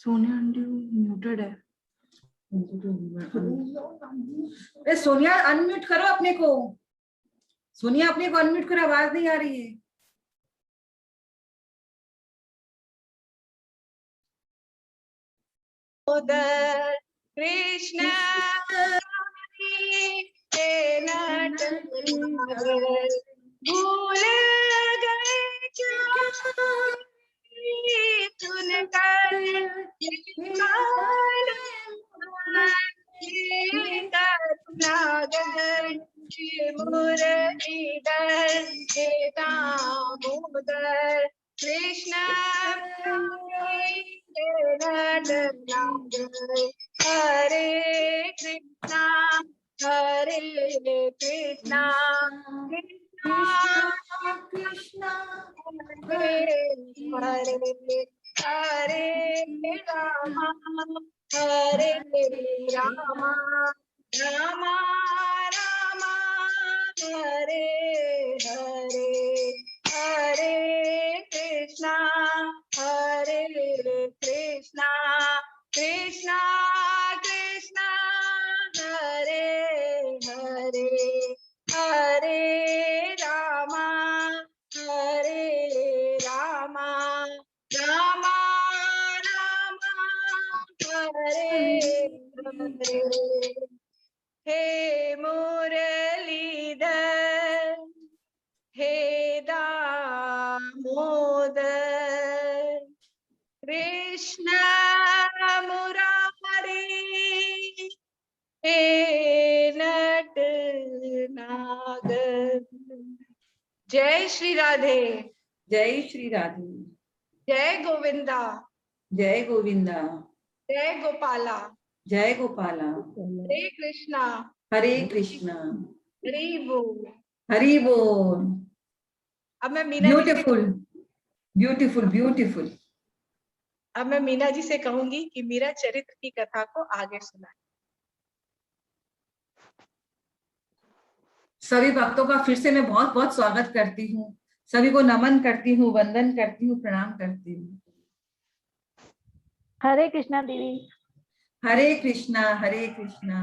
Sonia aunty muted है। अरे Sonia unmute करो अपने को। सोनिया अपने को अनम्यूट करो, आवाज नहीं आ रही है। कृष्ण भूल गए क्या सुनकर मुरलीधर दामोदर कृष्ण हरे कृष्णा हरे कृष्णा कृष्णा हरे हरे हरे रामा हरे रामा रामा रामा हरे हरे हरे कृष्णा कृष्णा कृष्णा हरे हरे हरे रामा रामा रामा हरे हरे हे मुरलीधर हे दामोदर कृष्ण मुरारी हे नट नागर। जय श्री राधे। जय श्री राधे। जय गोविंदा। जय गोविंदा। जय गोपाला। जय गोपाला। हरे कृष्णा। हरे कृष्णा। हरि बोल। हरि बोल। अब मैं मीना ब्यूटीफुल ब्यूटीफुल ब्यूटीफुल। अब मैं मीना जी से कहूंगी कि मीरा चरित्र की कथा को आगे सुनाए। सभी भक्तों का फिर से मैं बहुत बहुत स्वागत करती हूँ। सभी को नमन करती हूँ, वंदन करती हूँ, प्रणाम करती हूँ। हरे कृष्णा दीदी। हरे कृष्णा हरे कृष्णा।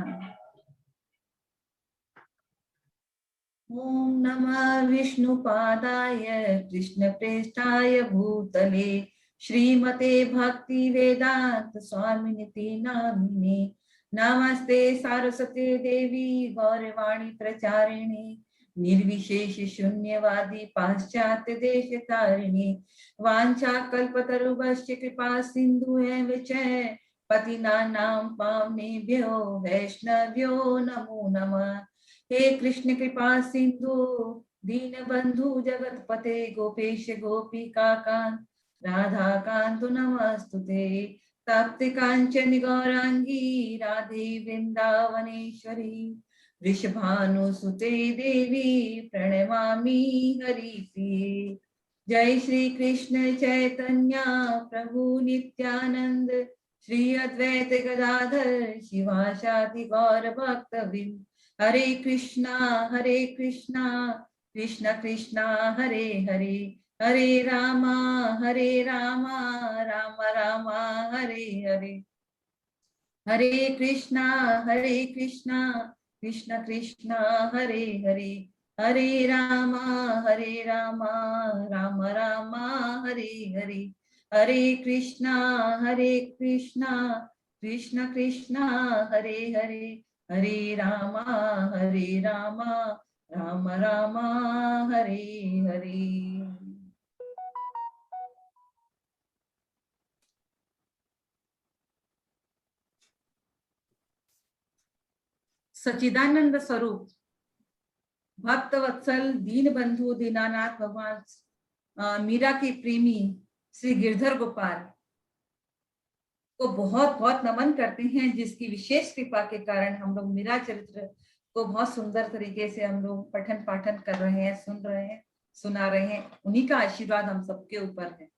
ओम नमः विष्णुपादाय कृष्ण प्रेष्ठाय भूतले श्रीमते भक्ति वेदांत स्वामिनिति नामिने। नमस्ते सारस्वती देवी गौरवाणी प्रचारिणे निर्विशेष शून्यवादी पाश्चात्य देश तारिणे। वांछा कल्पतरुभ्यश्च कृपा सिंधु एव च पतितानां पावनेभ्यो वैष्णव्यो नमो नमः। हे कृष्ण कृपा सिंधु दीन बंधु जगतपते गोपेश गोपिका कांत राधा कांत नमस्तुते। तप्त कांचन गौरांगी राधे वृंदावनेश्वरी वृषभानुसुते देवी प्रणमामि हरिप्रिये। जय श्री कृष्ण चैतन्य प्रभु नित्यानंद श्री अद्वैत गदाधर शिवासादि गौर भक्तवृंद। हरे कृष्णा कृष्ण कृष्णा हरे हरे हरे रामा राम रामा हरे हरे। हरे कृष्णा कृष्ण कृष्ण हरे हरे हरे रामा राम राम हरे हरे। हरे कृष्णा कृष्ण कृष्ण हरे हरे हरे रामा राम राम हरे हरे। सच्चिदानंद स्वरूप भक्त वत्सल दीन बंधु दीनानाथ भगवान मीरा की प्रेमी श्री गिरधर गोपाल को बहुत बहुत नमन करते हैं, जिसकी विशेष कृपा के कारण हम लोग मीरा चरित्र को बहुत सुंदर तरीके से हम लोग पठन पाठन कर रहे हैं, सुन रहे हैं, सुना रहे हैं। उन्हीं का आशीर्वाद हम सबके ऊपर है,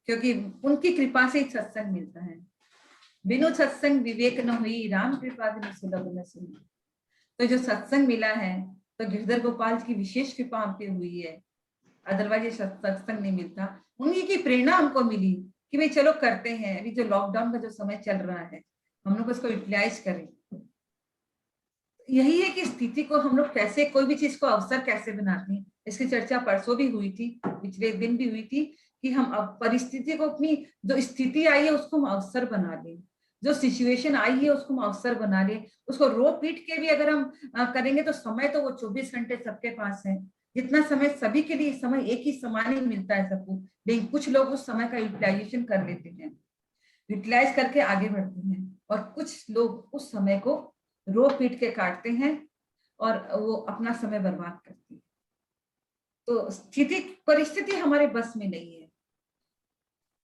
क्योंकि उनकी कृपा से सत्संग मिलता है। बिनु सत्संग विवेक न हुई, राम कृपा बिनु सुलभ न सुनी। तो जो सत्संग मिला है तो गिरधर गोपाल की विशेष कृपा हम पे हुई है, अदरवाइज ये सत्संग नहीं मिलता। उन्हीं की प्रेरणा हमको मिली कि भाई चलो करते हैं, अभी जो लॉकडाउन का जो समय चल रहा है हम लोग उसको यूटिलाइज करें। यही है कि स्थिति को हम लोग कैसे, कोई भी चीज को अवसर कैसे बनाते हैं, इसकी चर्चा परसों भी हुई थी, पिछले दिन भी हुई थी, कि हम अब परिस्थिति को, अपनी जो स्थिति आई है उसको हम अवसर बना दें, जो सिचुएशन आई है उसको हम अवसर बना लें। उसको रो पीट के भी अगर हम करेंगे तो समय तो वो 24 घंटे सबके पास है, जितना समय सभी के लिए, समय एक ही समान ही मिलता है सबको, लेकिन कुछ लोग उस समय का यूटिलाइजेशन कर लेते हैं, यूटिलाइज करके आगे बढ़ते हैं, और कुछ लोग उस समय को रो पीट के काटते हैं और वो अपना समय बर्बाद करते हैं। तो स्थिति, परिस्थिति हमारे बस में नहीं है।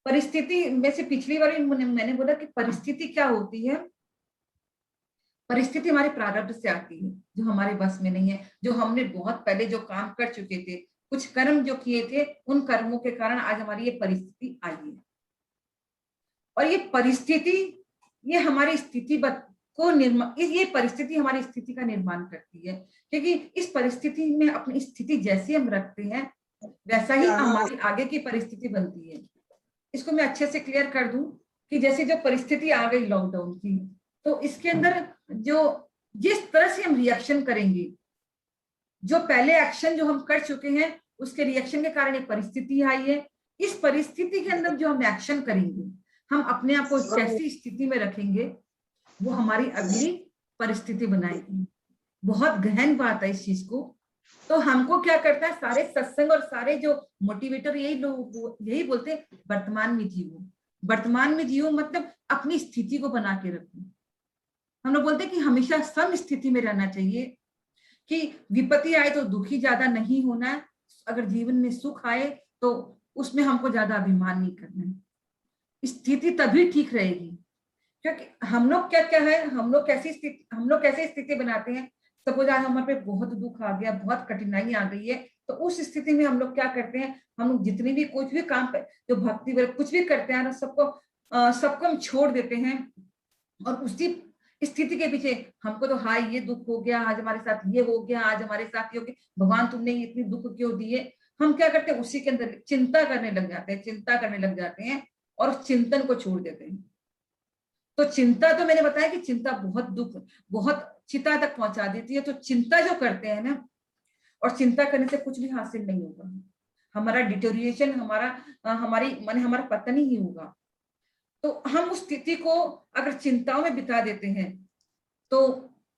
परिस्थिति में से पिछली बार मैंने बोला कि परिस्थिति क्या होती है, परिस्थिति हमारे प्रारब्ध से आती है, जो हमारे बस में नहीं है, जो हमने बहुत पहले जो काम कर चुके थे, कुछ कर्म जो किए थे, उन कर्मों के कारण आज हमारी ये परिस्थिति आई है। और ये परिस्थिति, ये हमारी स्थिति को ये परिस्थिति हमारी स्थिति का निर्माण करती है, क्योंकि इस परिस्थिति में अपनी स्थिति जैसी हम रखते हैं वैसा ही हमारी आगे की परिस्थिति बनती है। इसको मैं अच्छे से क्लियर कर दूं कि जैसे जो परिस्थिति आ गई लॉकडाउन की, तो इसके अंदर जो जिस तरह से हम रिएक्शन करेंगे, जो पहले एक्शन जो हम कर चुके हैं उसके रिएक्शन के कारण एक परिस्थिति आई है। इस परिस्थिति के अंदर जो हम एक्शन करेंगे, हम अपने आप को कैसी स्थिति में रखेंगे, वो हमारी अगली परिस्थिति बनाएगी। बहुत गहन बात है इस चीज को। तो हमको क्या करता है, सारे सत्संग और सारे जो मोटिवेटर यही लोग यही बोलते हैं, वर्तमान में जियो, वर्तमान में जियो, मतलब अपनी स्थिति को बना के रखो। हम लोग बोलते हैं कि हमेशा सम स्थिति में रहना चाहिए, कि विपत्ति आए तो दुखी ज्यादा नहीं होना है, अगर जीवन में सुख आए तो उसमें हमको ज्यादा अभिमान नहीं करना है। स्थिति तभी ठीक रहेगी, क्योंकि हम लोग क्या क्या है, हम लोग कैसे स्थिति बनाते हैं। सपोज आज हमारे पे बहुत दुख आ गया, बहुत कठिनाई आ गई है, तो उस स्थिति में हम लोग क्या करते हैं, हम लोग जितने भी कुछ भी काम पे जो भक्ति वगैरह कुछ भी करते हैं ना, सबको हम छोड़ देते हैं, और उसी स्थिति के पीछे हमको तो हाय ये दुख हो गया, आज हमारे साथ ये हो गया, आज हमारे साथ ये हो गया, भगवान तुमने इतनी दुख क्यों दिए। हम क्या करते हैं, उसी के अंदर चिंता करने लग जाते हैं और चिंतन को छोड़ देते हैं। तो चिंता, तो मैंने बताया कि चिंता बहुत दुख, बहुत चिता तक पहुंचा देती है। तो चिंता जो करते हैं ना, और चिंता करने से कुछ भी हासिल नहीं होगा, हमारा डिटोरिएशन, हमारा पतन ही होगा। तो हम उस स्थिति को अगर चिंताओं में बिता देते हैं तो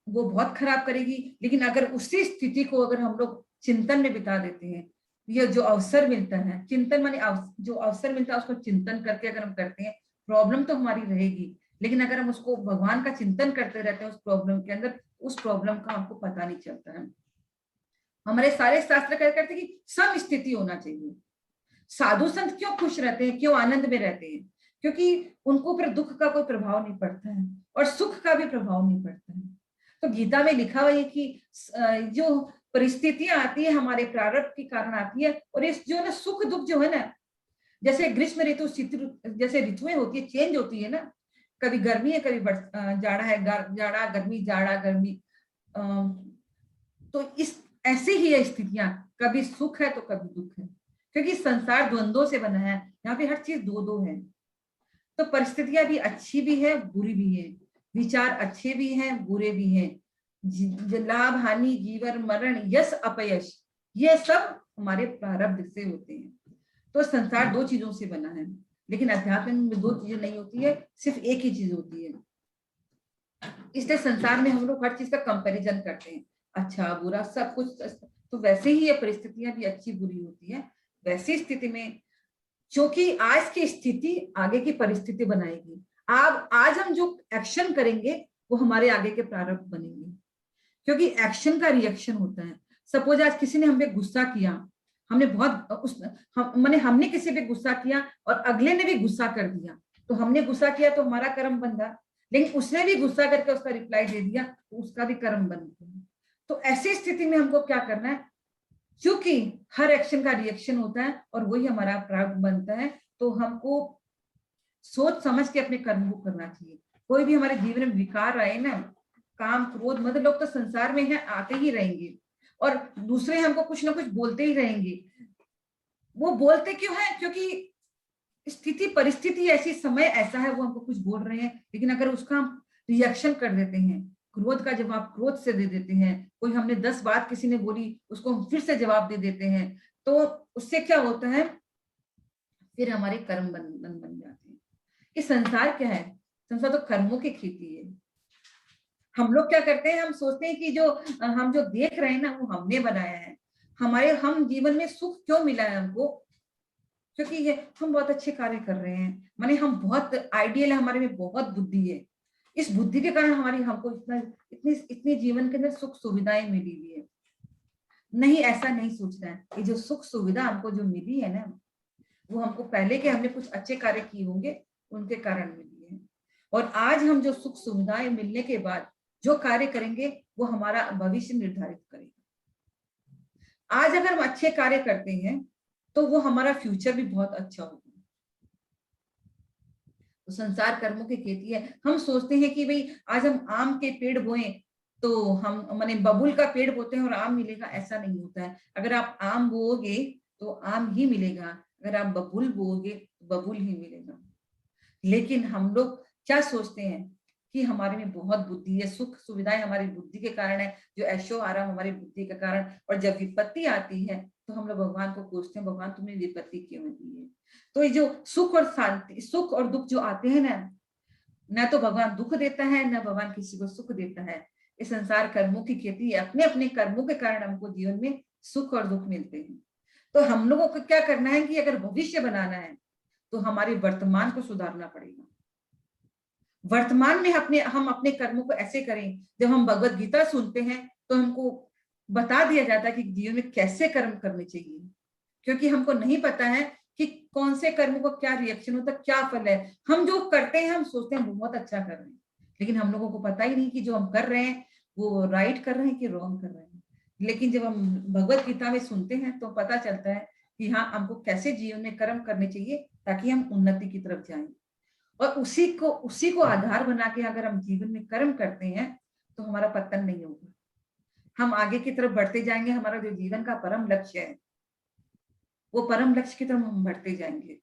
वो बहुत खराब करेगी, लेकिन अगर उसी स्थिति को अगर हम लोग चिंतन में बिता देते हैं, ये जो अवसर मिलता है, चिंतन माने जो अवसर मिलता है उसको चिंतन करके अगर हम करते हैं, प्रॉब्लम तो हमारी रहेगी, लेकिन अगर हम उसको भगवान का चिंतन करते रहते हैं उस प्रॉब्लम के अंदर, उस प्रॉब्लम का हमको पता नहीं चलता है। हमारे सारे शास्त्र क्या करते हैं कि सम स्थिति होना चाहिए। साधु संत क्यों खुश रहते हैं, क्यों आनंद में रहते हैं, क्योंकि उनको ऊपर दुख का कोई प्रभाव नहीं पड़ता है और सुख का भी प्रभाव नहीं पड़ता है। तो गीता में लिखा हुआ है कि जो परिस्थितियां आती है हमारे प्रारब्ध के कारण आती है, और इस जो ना सुख दुख जो है ना, जैसे ग्रीष्म ऋतु, जैसे ऋतुएं होती है, चेंज होती है ना, कभी गर्मी है, कभी जाड़ा है, जाड़ा गर्मी, जाड़ा गर्मी, तो इस ऐसी ही है स्थितियां, कभी सुख है तो कभी दुख है, क्योंकि संसार द्वंद्वों से बना है, यहाँ पे हर चीज दो दो है। तो परिस्थितियां भी अच्छी भी है, बुरी भी है, विचार अच्छे भी हैं, बुरे भी हैं, लाभ हानि, जीवन मरण, यश अपयश, ये सब हमारे प्रारब्ध से होते हैं। तो संसार दो चीजों से बना है, लेकिन अध्यात्म में दो चीजें नहीं होती है, सिर्फ एक ही चीज होती है। इसलिए संसार में हम लोग हर चीज का कंपैरिजन करते हैं, अच्छा बुरा सब कुछ। तो वैसे ही ये परिस्थितियां भी अच्छी बुरी होती है। वैसी स्थिति में, क्योंकि आज की स्थिति आगे की परिस्थिति बनाएगी, आज हम जो एक्शन करेंगे वो हमारे आगे के प्रारब्ध बनेंगे, क्योंकि एक्शन का रिएक्शन होता है। सपोज आज किसी ने हम पे गुस्सा किया, हमने हमने किसी पे गुस्सा किया और अगले ने भी गुस्सा कर दिया, तो हमने गुस्सा किया तो हमारा कर्म बंधा, लेकिन उसने भी गुस्सा करके उसका रिप्लाई दे दिया तो उसका भी कर्म बन गया। तो ऐसी स्थिति में हमको क्या करना है, क्योंकि हर एक्शन का रिएक्शन होता है और वही हमारा प्रारब्ध बनता है, तो हमको सोच समझ के अपने कर्म को करना चाहिए। कोई भी हमारे जीवन में विकार आए ना, काम क्रोध, मतलब लोग तो संसार में है, आते ही रहेंगे और दूसरे हमको कुछ ना कुछ बोलते ही रहेंगे। वो बोलते क्यों है, क्योंकि स्थिति परिस्थिति ऐसी, समय ऐसा है, वो हमको कुछ बोल रहे हैं, लेकिन अगर उसका हम रिएक्शन कर देते हैं, क्रोध का जवाब क्रोध से दे देते हैं, कोई हमने 10 बात किसी ने बोली उसको हम फिर से जवाब दे देते हैं, तो उससे क्या होता है, फिर हमारे कर्म बन जाते हैं। ये संसार क्या है? संसार तो कर्मों की खेती है। हम लोग क्या करते हैं, हम सोचते हैं कि जो हम जो देख रहे हैं ना, वो हमने बनाया है। हम जीवन में सुख क्यों मिला है हमको? क्योंकि ये हम बहुत अच्छे कार्य कर रहे हैं, माने हम बहुत आइडियल है, हमारे में बहुत बुद्धि है। इस बुद्धि के कारण हमको इतनी जीवन के अंदर सुख सुविधाएं मिली हुई है। नहीं, ऐसा नहीं सोचना है। ये जो सुख सुविधा हमको जो मिली है ना, वो हमको पहले के हमने कुछ अच्छे कार्य किए होंगे, उनके कारण मिली है। और आज हम जो सुख सुविधाएं मिलने के बाद जो कार्य करेंगे, वो हमारा भविष्य निर्धारित करेगा। आज अगर हम अच्छे कार्य करते हैं तो वो हमारा फ्यूचर भी बहुत अच्छा होगा। तो संसार कर्मों की खेती है। हम सोचते हैं कि भाई आज हम आम के पेड़ बोए तो हम माने बबूल का पेड़ बोते हैं और आम मिलेगा, ऐसा नहीं होता है। अगर आप आम बोओगे तो आम ही मिलेगा, अगर आप बबूल बोओगे तो बबूल ही मिलेगा। लेकिन हम लोग क्या सोचते हैं कि हमारे में बहुत बुद्धि है, सुख सुविधाएं हमारी बुद्धि के कारण है, जो ऐशो आ रहा है हमारी बुद्धि के कारण। और जब विपत्ति आती है तो हम लोग भगवान को पूछते हैं, भगवान तुमने विपत्ति क्यों दी है? तो ये जो सुख और शांति, सुख और दुख जो आते हैं ना तो भगवान दुख देता है, ना भगवान किसी को सुख देता है। इस संसार कर्मों की खेती है। अपने अपने कर्मों के कारण हमको जीवन में सुख और दुख मिलते हैं। तो हम लोगों को क्या करना है कि अगर भविष्य बनाना है तो हमारे वर्तमान को सुधारना पड़ेगा। वर्तमान में हम अपने कर्मों को ऐसे करें, जब हम भगवत गीता सुनते हैं तो हमको बता दिया जाता है कि जीवन में कैसे कर्म करने चाहिए, क्योंकि हमको नहीं पता है कि कौन से कर्म को क्या रिएक्शन होता है, क्या फल है। हम जो करते हैं हम सोचते हैं बहुत अच्छा कर रहे हैं, लेकिन हम लोगों को पता ही नहीं कि जो हम कर रहे हैं वो राइट कर रहे हैं कि रॉन्ग कर रहे हैं। लेकिन जब हम भगवत गीता में सुनते हैं तो पता चलता है कि हाँ, हमको कैसे जीवन में कर्म करने चाहिए ताकि हम उन्नति की तरफ जाएं। और उसी को आधार बना के अगर हम जीवन में कर्म करते हैं तो हमारा पतन नहीं होगा, हम आगे की तरफ बढ़ते जाएंगे। हमारा जो जीवन का परम लक्ष्य है, वो परम लक्ष्य की तरफ हम बढ़ते जाएंगे।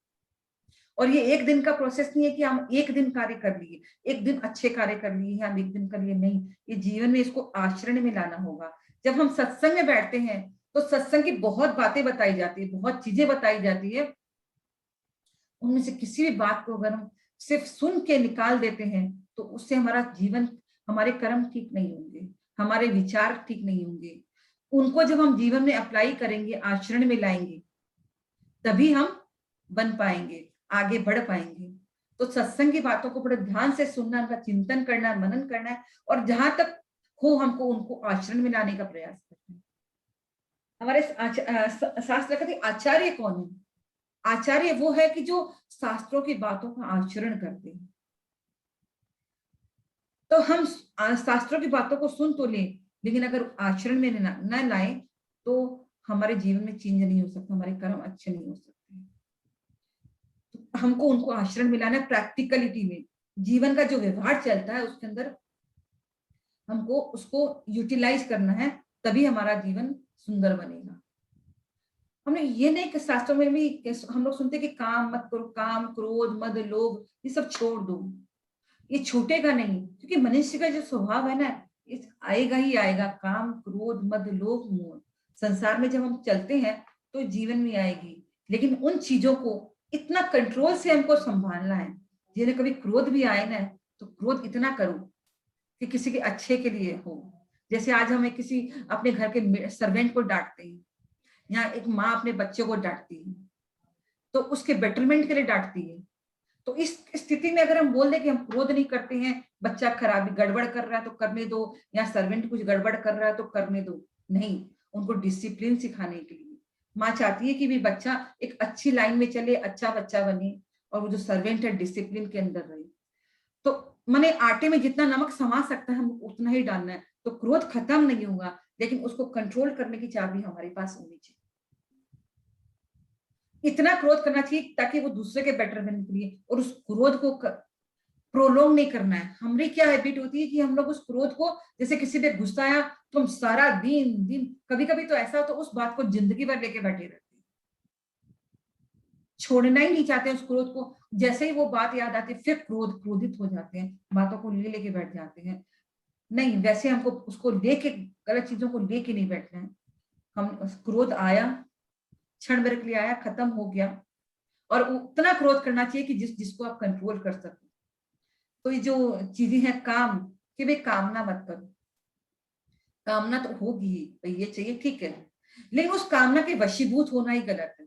और ये एक दिन का प्रोसेस नहीं है कि हम एक दिन कार्य कर लिए, एक दिन अच्छे कार्य कर लिए, हम एक दिन कर लिए, नहीं। ये जीवन में इसको आचरण में लाना होगा। जब हम सत्संग में बैठते हैं तो सत्संग की बहुत बातें बताई जाती है, बहुत चीजें बताई जाती है। उनमें से किसी भी बात को अगर हम सिर्फ सुन के निकाल देते हैं तो उससे हमारा जीवन, हमारे कर्म ठीक नहीं होंगे, हमारे विचार ठीक नहीं होंगे। उनको जब हम जीवन में अप्लाई करेंगे, आचरण में लाएंगे, तभी हम बन पाएंगे, आगे बढ़ पाएंगे। तो सत्संग की बातों को बड़े ध्यान से सुनना, उनका चिंतन करना, मनन करना है, और जहां तक हो हमको उनको आचरण में लाने का प्रयास करना है। हमारे शास्त्र कहते आचार्य कौन है? आचार्य वो है कि जो शास्त्रों की बातों का आचरण करते हैं। तो हम शास्त्रों की बातों को सुन तो लें, लेकिन अगर आचरण में न लाए तो हमारे जीवन में चेंज नहीं हो सकता, हमारे कर्म अच्छे नहीं हो सकते। तो हमको उनको आचरण में लाना है, प्रैक्टिकलिटी में जीवन का जो व्यवहार चलता है उसके अंदर हमको उसको यूटिलाइज करना है, तभी हमारा जीवन सुंदर बनेगा। हमने ये नहीं कि शास्त्रों में भी हम लोग सुनते कि काम मत करो, काम क्रोध मद लोभ ये सब छोड़ दो, ये छूटेगा नहीं, क्योंकि मनुष्य का जो स्वभाव है ना, इस आएगा ही आएगा। काम क्रोध मद लोभ मोह संसार में जब हम चलते हैं तो जीवन में आएगी, लेकिन उन चीजों को इतना कंट्रोल से हमको संभालना है। जिन्हें कभी क्रोध भी आए ना तो क्रोध इतना करो कि किसी के अच्छे के लिए हो। जैसे आज हमें किसी अपने घर के सर्वेंट को डांटते हैं, या एक माँ अपने बच्चे को डांटती है तो उसके बेटरमेंट के लिए डांटती है। तो इस स्थिति में अगर हम बोल दें कि हम क्रोध नहीं करते हैं, बच्चा खराबी गड़बड़ कर रहा है तो करने दो, या सर्वेंट कुछ गड़बड़ कर रहा है तो करने दो, नहीं। उनको डिसिप्लिन सिखाने के लिए माँ चाहती है कि भी बच्चा एक अच्छी लाइन में चले, अच्छा बच्चा बने, और वो जो सर्वेंट है डिसिप्लिन के अंदर रहे। तो माने आटे में जितना नमक समा सकता है हम उतना ही डालना है। तो क्रोध खत्म नहीं होगा, लेकिन उसको कंट्रोल करने की चाबी हमारे पास होनी चाहिए। इतना क्रोध करना चाहिए ताकि वो दूसरे के बेटरमेंट के लिए, और उस क्रोध को प्रोलोंग नहीं करना है। हमारी क्या हैबिट होती है कि हम लोग उस क्रोध को, जैसे किसी पे गुस्सा आया तो हम सारा दिन कभी कभी तो ऐसा हो तो उस बात को जिंदगी भर लेके बैठे रहते हैं। छोड़ना ही नहीं चाहते उस क्रोध को। जैसे ही वो बात याद आती है फिर क्रोधित हो जाते हैं, बातों को लेके बैठ जाते हैं। नहीं, वैसे हमको उसको लेके, गलत चीजों को लेके नहीं बैठना है। हम क्रोध आया, क्षण भर के लिए आया, खत्म हो गया, और उतना क्रोध करना चाहिए कि जिसको आप कंट्रोल कर सको। तो ये जो चीजें हैं काम कि भाई कामना मत करो, कामना तो होगी ही, ये चाहिए ठीक है, लेकिन उस कामना के वशीभूत होना ही गलत है।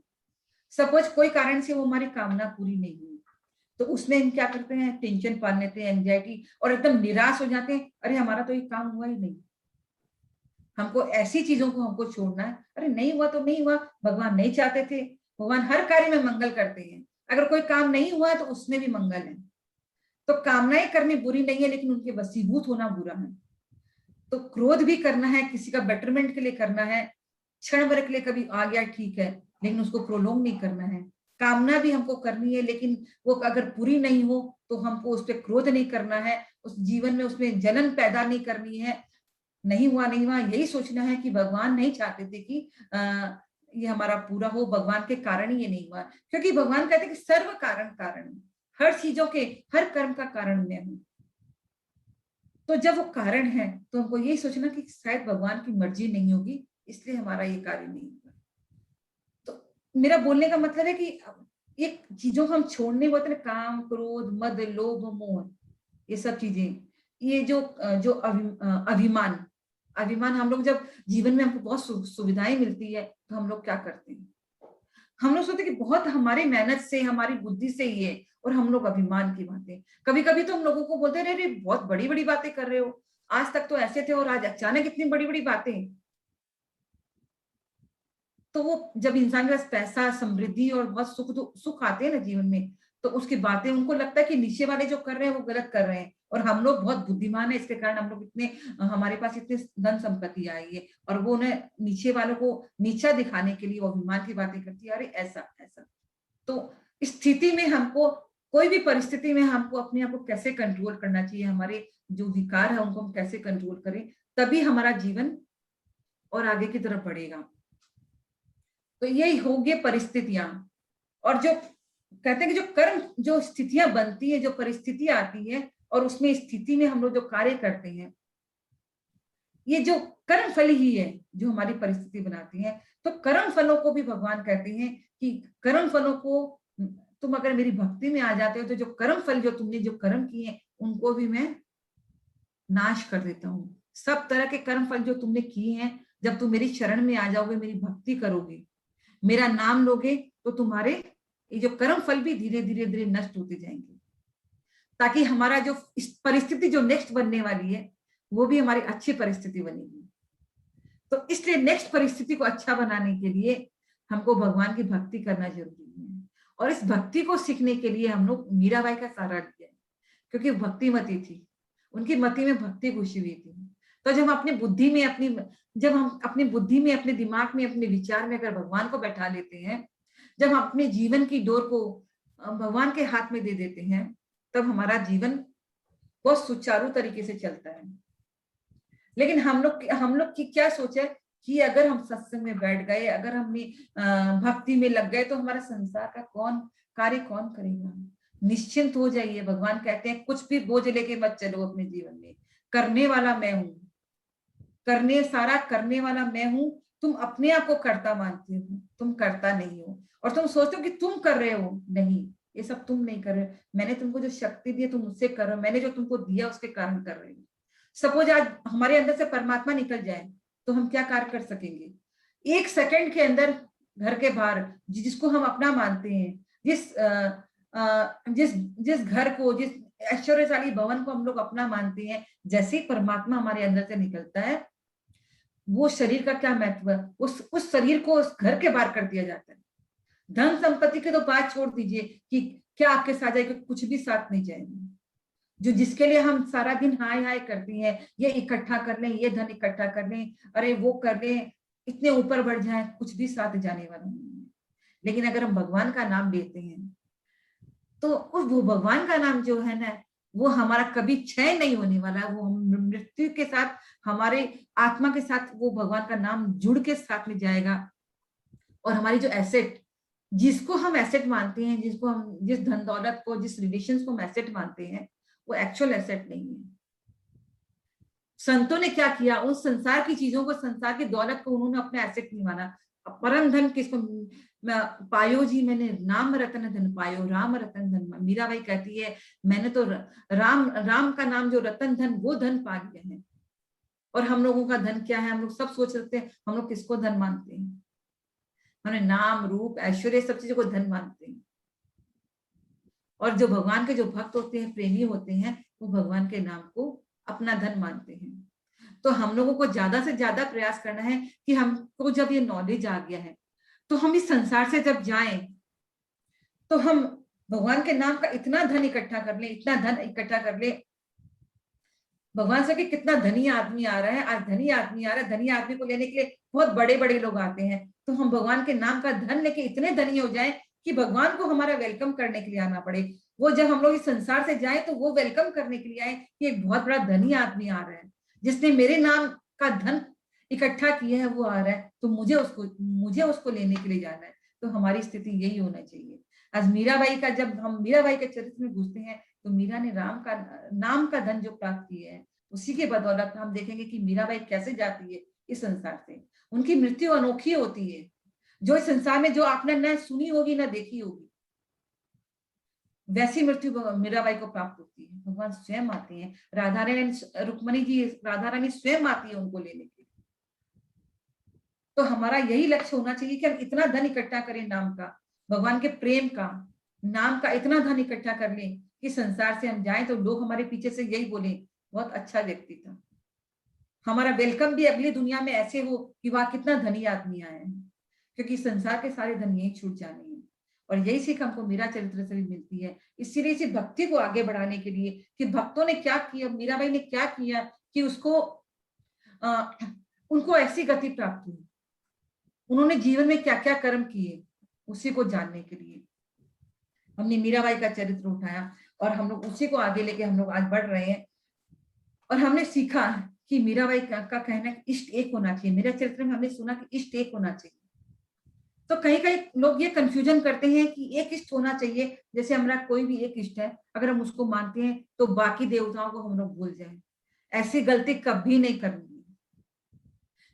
सपोज कोई कारण से वो हमारी कामना पूरी नहीं हुई, तो उसमें हम क्या करते हैं, टेंशन पाल लेते हैं, एंजाइटी, और एकदम निराश हो जाते हैं, अरे हमारा तो ये काम हुआ ही नहीं। हमको ऐसी चीजों को हमको छोड़ना है, अरे नहीं हुआ तो नहीं हुआ, भगवान नहीं चाहते थे, भगवान हर कार्य में मंगल करते हैं, अगर कोई काम नहीं हुआ तो उसमें भी मंगल है। तो कामनाएं करनी बुरी नहीं है, लेकिन उनके वशीभूत होना बुरा है। तो क्रोध भी करना है, किसी का बेटरमेंट के लिए करना है, क्षण भर के लिए कभी आ गया ठीक है, लेकिन उसको प्रोलोंग नहीं करना है। कामना भी हमको करनी है, लेकिन वो अगर पूरी नहीं हो तो हमको उस पर क्रोध नहीं करना है, उस जीवन में उसमें जलन पैदा नहीं करनी है। नहीं हुआ नहीं हुआ यही सोचना है कि भगवान नहीं चाहते थे कि ये हमारा पूरा हो, भगवान के कारण ही ये नहीं हुआ, क्योंकि भगवान कहते हैं कि सर्व कारण कारण, हर चीजों के, हर कर्म का कारण मैं हूं। तो जब वो कारण है तो हमको यही सोचना कि शायद भगवान की मर्जी नहीं होगी, इसलिए हमारा ये कार्य नहीं हुआ। तो मेरा बोलने का मतलब है कि ये चीजों को हम छोड़ने बोलते हैं, काम, क्रोध, मद, लोभ, मोह, ये सब चीजें, ये जो जो अभिमान, अभिमान, हम लोग जब जीवन में हमको बहुत सुविधाएं मिलती है तो हम लोग क्या करते हैं, हम लोग सोचते कि बहुत हमारी मेहनत से, हमारी बुद्धि से ही है, और हम लोग अभिमान की बातें, कभी कभी तो हम लोगों को बोलते रहे, बहुत बड़ी बड़ी बातें कर रहे हो, आज तक तो ऐसे थे और आज अचानक इतनी बड़ी बड़ी बातें। तो वो जब इंसान के पास पैसा, समृद्धि और बहुत सुख आते हैं ना जीवन में, तो उसकी बातें उनको लगता है कि नीचे वाले जो कर रहे हैं वो गलत कर रहे हैं, और हम लोग बहुत बुद्धिमान है, इसके कारण हम लोग इतने, हमारे पास इतने धन संपत्ति आई है, और वो उन्हें नीचे वालों को नीचा दिखाने के लिए वो अभिमान की बातें करती है, अरे ऐसा ऐसा। तो स्थिति में हमको, कोई भी परिस्थिति में हमको अपने आप को कैसे कंट्रोल करना चाहिए, हमारे जो विकार है उनको हम कैसे कंट्रोल करें, तभी हमारा जीवन और आगे की तरफ बढ़ेगा। तो यही हो गई परिस्थितियां। और जो कहते हैं कि जो कर्म, जो स्थितियां बनती है, जो परिस्थिति आती है, और उसमें स्थिति में हम लोग जो कार्य करते हैं, ये जो कर्म फल ही है जो हमारी परिस्थिति बनाती है। तो कर्म फलों को भी भगवान कहते हैं कि कर्म फलों को तुम अगर मेरी भक्ति में आ जाते हो तो जो कर्म फल, जो तुमने जो कर्म किए उनको भी मैं नाश कर देता हूँ। सब तरह के कर्म फल जो तुमने किए हैं, जब तुम मेरी शरण में आ जाओगे, मेरी भक्ति करोगे, मेरा नाम लोगे, तो तुम्हारे ये जो कर्म फल भी धीरे धीरे धीरे नष्ट होते जाएंगे, ताकि हमारा जो परिस्थिति जो नेक्स्ट बनने वाली है वो भी हमारी अच्छी परिस्थिति बनेगी। तो इसलिए नेक्स्ट परिस्थिति को अच्छा बनाने के लिए हमको भगवान की भक्ति करना जरूरी है, और इस भक्ति को सीखने के लिए हम लोग मीराबाई का सहारा लिया, क्योंकि भक्तिमती थी, उनकी मति में भक्ति घुसी हुई थी। तो जब हम अपनी बुद्धि में, अपनी बुद्धि में, अपने दिमाग में, अपने विचार में अगर भगवान को बैठा लेते हैं, जब हम अपने जीवन की डोर को भगवान के हाथ में दे देते हैं, तब हमारा जीवन बहुत सुचारू तरीके से चलता है। लेकिन हम लोग की क्या सोच है कि अगर हम सत्संग में बैठ गए, अगर हमने भक्ति में लग गए, तो हमारा संसार का कार्य कौन करेगा। निश्चिंत हो जाइए, भगवान कहते हैं कुछ भी बोझ लेके मत चलो अपने जीवन में, करने वाला मैं हूं, सारा करने वाला मैं हूं। तुम अपने आप को कर्ता मानते हो, तुम करता नहीं हो, और तुम सोचते हो कि तुम कर रहे हो, नहीं, ये सब तुम नहीं कर रहे हो, मैंने तुमको जो शक्ति दी है तुम उससे कर रहे हो, मैंने जो तुमको दिया उसके कारण कर रहे हो। सपोज आज हमारे अंदर से परमात्मा निकल जाए तो हम क्या कार्य कर सकेंगे? एक सेकंड के अंदर घर के बाहर जिसको हम अपना मानते हैं, जिस घर को, जिस ऐश्वर्यशाली भवन को हम लोग अपना मानते हैं, जैसे ही परमात्मा हमारे अंदर से निकलता है, वो शरीर का क्या महत्व है, उस शरीर को उस घर के बाहर कर दिया जाता है। धन संपत्ति की तो बात छोड़ दीजिए कि क्या आपके साथ जाएगा, कुछ भी साथ नहीं जाएंगे। जो जिसके लिए हम सारा दिन हाय हाय करते हैं, ये इकट्ठा कर लें, ये धन इकट्ठा कर लें, अरे वो कर लें, इतने ऊपर बढ़ जाए, कुछ भी साथ जाने वाला नहीं है। लेकिन अगर हम भगवान का नाम लेते हैं तो वो भगवान का नाम जो है ना, वो हमारा कभी क्षय नहीं होने वाला है। वो मृत्यु के साथ, हमारे आत्मा के साथ वो भगवान का नाम जुड़ के साथ में जाएगा, और हमारी जो एसेट, जिसको हम एसेट मानते हैं, जिसको हम जिस धन दौलत को, जिस रिलेशंस को हम एसेट मानते हैं, वो एक्चुअल एसेट नहीं है। संतों ने क्या किया, उस संसार की चीजों को, संसार की दौलत को उन्होंने अपना एसेट नहीं माना। परम धन किसको पायो जी, मैंने नाम रतन धन पायो, राम रतन धन। मीराबाई कहती है मैंने तो राम का नाम जो रतन धन, वो धन पा लिया है। और हम लोगों का धन क्या है? हम लोग सब सोच सकते हैं हम लोग किसको धन मानते हैं? हमने नाम, रूप, ऐश्वर्य, सब चीजों को धन मानते हैं। और जो भगवान के जो भक्त होते हैं, प्रेमी होते हैं, वो भगवान के नाम को अपना धन मानते हैं। तो हम लोगों को ज्यादा से ज्यादा प्रयास करना है कि हमको जब ये नॉलेज आ गया है, तो हम इस संसार से जब जाएं, तो हम भगवान के नाम का इतना धन इकट्ठा कर ले, इतना धन इकट्ठा कर ले। भगवान से कि कितना धनी आदमी आ रहा है, आज धनी आदमी आ रहा है, धनी आदमी को लेने के लिए बहुत बड़े बड़े लोग आते हैं। तो हम भगवान के नाम का धन लेके इतने धनी हो जाएं कि भगवान को हमारा वेलकम करने के लिए आना पड़े। वो जब हम लोग इस संसार से जाए तो वो वेलकम करने के लिए आए कि एक बहुत बड़ा धनी आदमी आ रहा है, जिसने मेरे नाम का धन इकट्ठा किया है, वो आ रहा है, तो मुझे उसको लेने के लिए जाना है। तो हमारी स्थिति यही होना चाहिए। आज मीराबाई का, जब हम मीराबाई के चरित्र में घुसते हैं, तो मीरा ने राम का नाम का धन जो प्राप्त किया है, उसी के बदौलत हम देखेंगे कि मीराबाई कैसे जाती है इस संसार से। उनकी मृत्यु अनोखी होती है, जो इस संसार में जो आपने न सुनी होगी न देखी होगी, वैसी मृत्यु मीराबाई को प्राप्त होती है। भगवान स्वयं आते हैं, राधा रानी, रुक्मणी जी, राधा रानी स्वयं आती है उनको लेने के लिए। तो हमारा यही लक्ष्य होना चाहिए कि हम इतना धन इकट्ठा करें नाम का, भगवान के प्रेम का, नाम का इतना धन इकट्ठा कर लें कि संसार से हम जाएं तो लोग हमारे पीछे से यही बोले, बहुत अच्छा व्यक्ति था। हमारा वेलकम भी अगली दुनिया में ऐसे हो कि वहां कितना धनी आदमी आए हैं, क्योंकि संसार के सारे धन यही छूट जाने हैं। और यही सीख हमको मीरा चरित्र से भी मिलती है। इसीलिए इसी भक्ति को आगे बढ़ाने के लिए कि भक्तों ने क्या किया, मीराबाई ने क्या किया कि उनको ऐसी गति प्राप्त हुई, उन्होंने जीवन में क्या क्या कर्म किए, उसी को जानने के लिए हमने मीराबाई का चरित्र उठाया और हम लोग उसी को आगे लेके हम लोग आज बढ़ रहे हैं। और हमने सीखा कि मीराबाई का कहना है इष्ट एक होना चाहिए। मेरा चरित्र में हमने सुना कि इष्ट एक होना चाहिए। तो कहीं कहीं लोग ये कंफ्यूजन करते हैं कि एक इष्ट होना चाहिए, जैसे हमारा कोई भी एक इष्ट है, अगर हम उसको मानते हैं तो बाकी देवताओं को हम लोग भूल जाए। ऐसी गलती कभी नहीं करनी।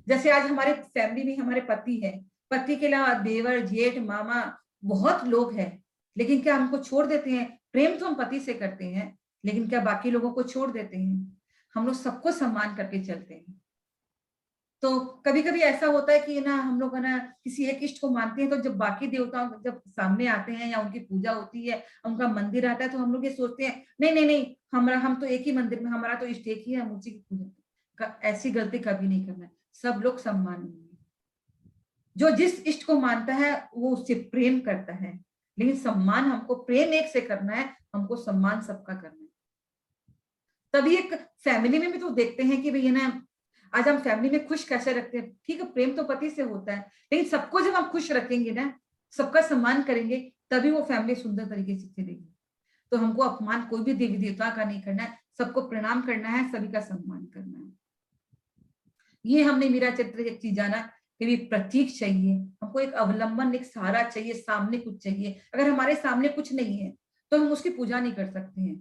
जैसे आज हमारे फैमिली में हमारे पति है, पति के अलावा देवर, जेठ, मामा, बहुत लोग हैं, लेकिन क्या हमको छोड़ देते हैं? प्रेम तो हम पति से करते हैं, लेकिन क्या बाकी लोगों को छोड़ देते हैं? हम लोग सबको सम्मान करके चलते हैं। तो कभी कभी ऐसा होता है कि ना हम लोग ना किसी एक इष्ट को मानते हैं, तो जब बाकी देवताओं जब सामने आते हैं या उनकी पूजा होती है, उनका मंदिर आता है, तो हम लोग ये सोचते हैं नहीं नहीं नहीं, हम तो एक ही मंदिर में, हमारा तो इष्ट एक ही है, हम उसी की पूजा। ऐसी गलती कभी नहीं करना है। सब लोग सम्मानीय हैं। जो जिस इष्ट को मानता है वो उससे प्रेम करता है, लेकिन सम्मान हमको प्रेम एक से करना है, हमको सम्मान सबका करना है। तभी एक फैमिली में भी तो देखते हैं कि भैया ना, आज हम फैमिली में खुश कैसे रखते हैं? ठीक है, प्रेम तो पति से होता है, लेकिन सबको जब हम खुश रखेंगे ना, सबका सम्मान करेंगे, तभी वो फैमिली सुंदर तरीके से चलेगी। तो हमको अपमान कोई भी देवी देवता का नहीं करना है, सबको प्रणाम करना है, सभी का सम्मान करना है। ये हमने मीरा चरित्र एक चीज जाना कि भी प्रतीक चाहिए हमको, एक अवलंबन, एक सहारा चाहिए, सामने कुछ चाहिए। अगर हमारे सामने कुछ नहीं है तो हम उसकी पूजा नहीं कर सकते हैं।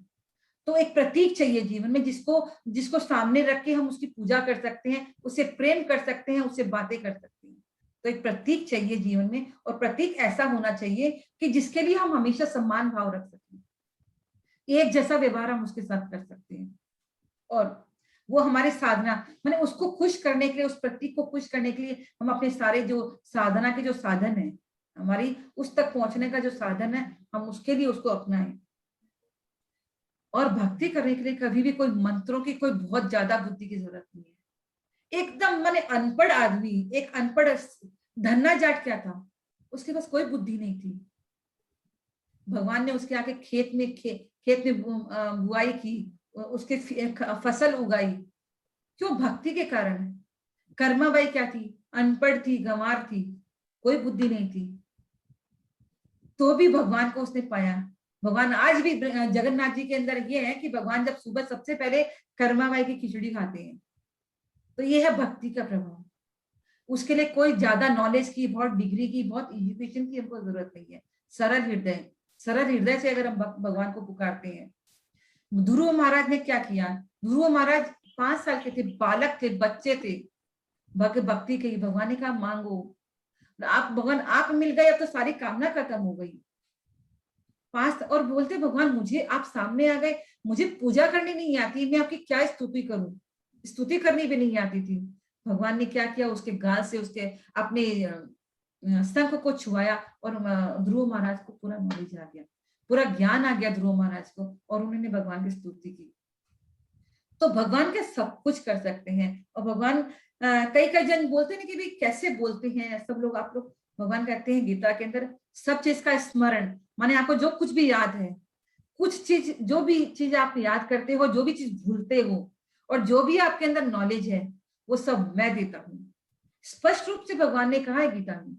तो एक प्रतीक चाहिए जीवन में, जिसको सामने रख के हम उसकी पूजा कर सकते हैं, उससे प्रेम कर सकते हैं, उससे बातें कर सकते हैं। तो एक प्रतीक चाहिए जीवन में, और प्रतीक ऐसा होना चाहिए कि जिसके लिए हम हमेशा सम्मान भाव रख सकें, एक जैसा व्यवहार हम उसके साथ कर सकते हैं। और वो हमारी साधना, मैंने उसको खुश करने के लिए, उस प्रतीक को खुश करने के लिए हम अपने सारे जो साधना के जो साधन है, हमारी उस तक पहुंचने का जो साधन है, हम उसके लिए उसको अपनाएं। और भक्ति करने के लिए कभी भी कोई मंत्रों की कोई बहुत ज्यादा बुद्धि की जरूरत नहीं है। एकदम माने अनपढ़ आदमी, एक अनपढ़ धन्ना जाट क्या था, उसके पास कोई बुद्धि नहीं थी। भगवान ने उसके आगे खेत में बुआई की, उसके फसल उगाई, क्यों? भक्ति के कारण। कर्माबाई क्या थी? अनपढ़ थी, गंवार थी, कोई बुद्धि नहीं थी, तो भी भगवान को उसने पाया। भगवान आज भी जगन्नाथ जी के अंदर ये है कि भगवान जब सुबह सबसे पहले कर्माबाई की खिचड़ी खाते हैं, तो ये है भक्ति का प्रभाव। उसके लिए कोई ज्यादा नॉलेज की, बहुत डिग्री की, बहुत एजुकेशन की हमको जरूरत नहीं है। सरल हृदय से अगर हम भगवान को पुकारते हैं। ध्रुव महाराज ने क्या किया? ध्रुव महाराज 5 साल के थे, बालक थे, बच्चे थे, भक्ति की। भगवान ने कहा मांगो, आप भगवान आप मिल गए, अब तो सारी कामना खत्म हो गई। पास और बोलते भगवान मुझे आप सामने आ गए, मुझे पूजा करनी नहीं आती, मैं आपकी क्या स्तुति करूं, स्तुति करनी भी नहीं आती थी। भगवान ने क्या किया, उसके गाल से उसके अपने शंख को छुआया और ध्रुव महाराज को पूरा नॉलेज आ गया, पूरा ज्ञान आ गया ध्रुव महाराज को, और उन्होंने भगवान की स्तुति की। तो भगवान के सब कुछ कर सकते हैं। और भगवान कई कई जन बोलते हैं कि भाई कैसे बोलते हैं सब लोग, आप लोग, भगवान कहते हैं गीता के अंदर सब चीज का स्मरण, माने आपको जो कुछ भी याद है, कुछ चीज, जो भी चीज आप याद करते हो, जो भी चीज भूलते हो, और जो भी आपके अंदर नॉलेज है, वो सब मैं देता हूँ। स्पष्ट रूप से भगवान ने कहा है गीता में।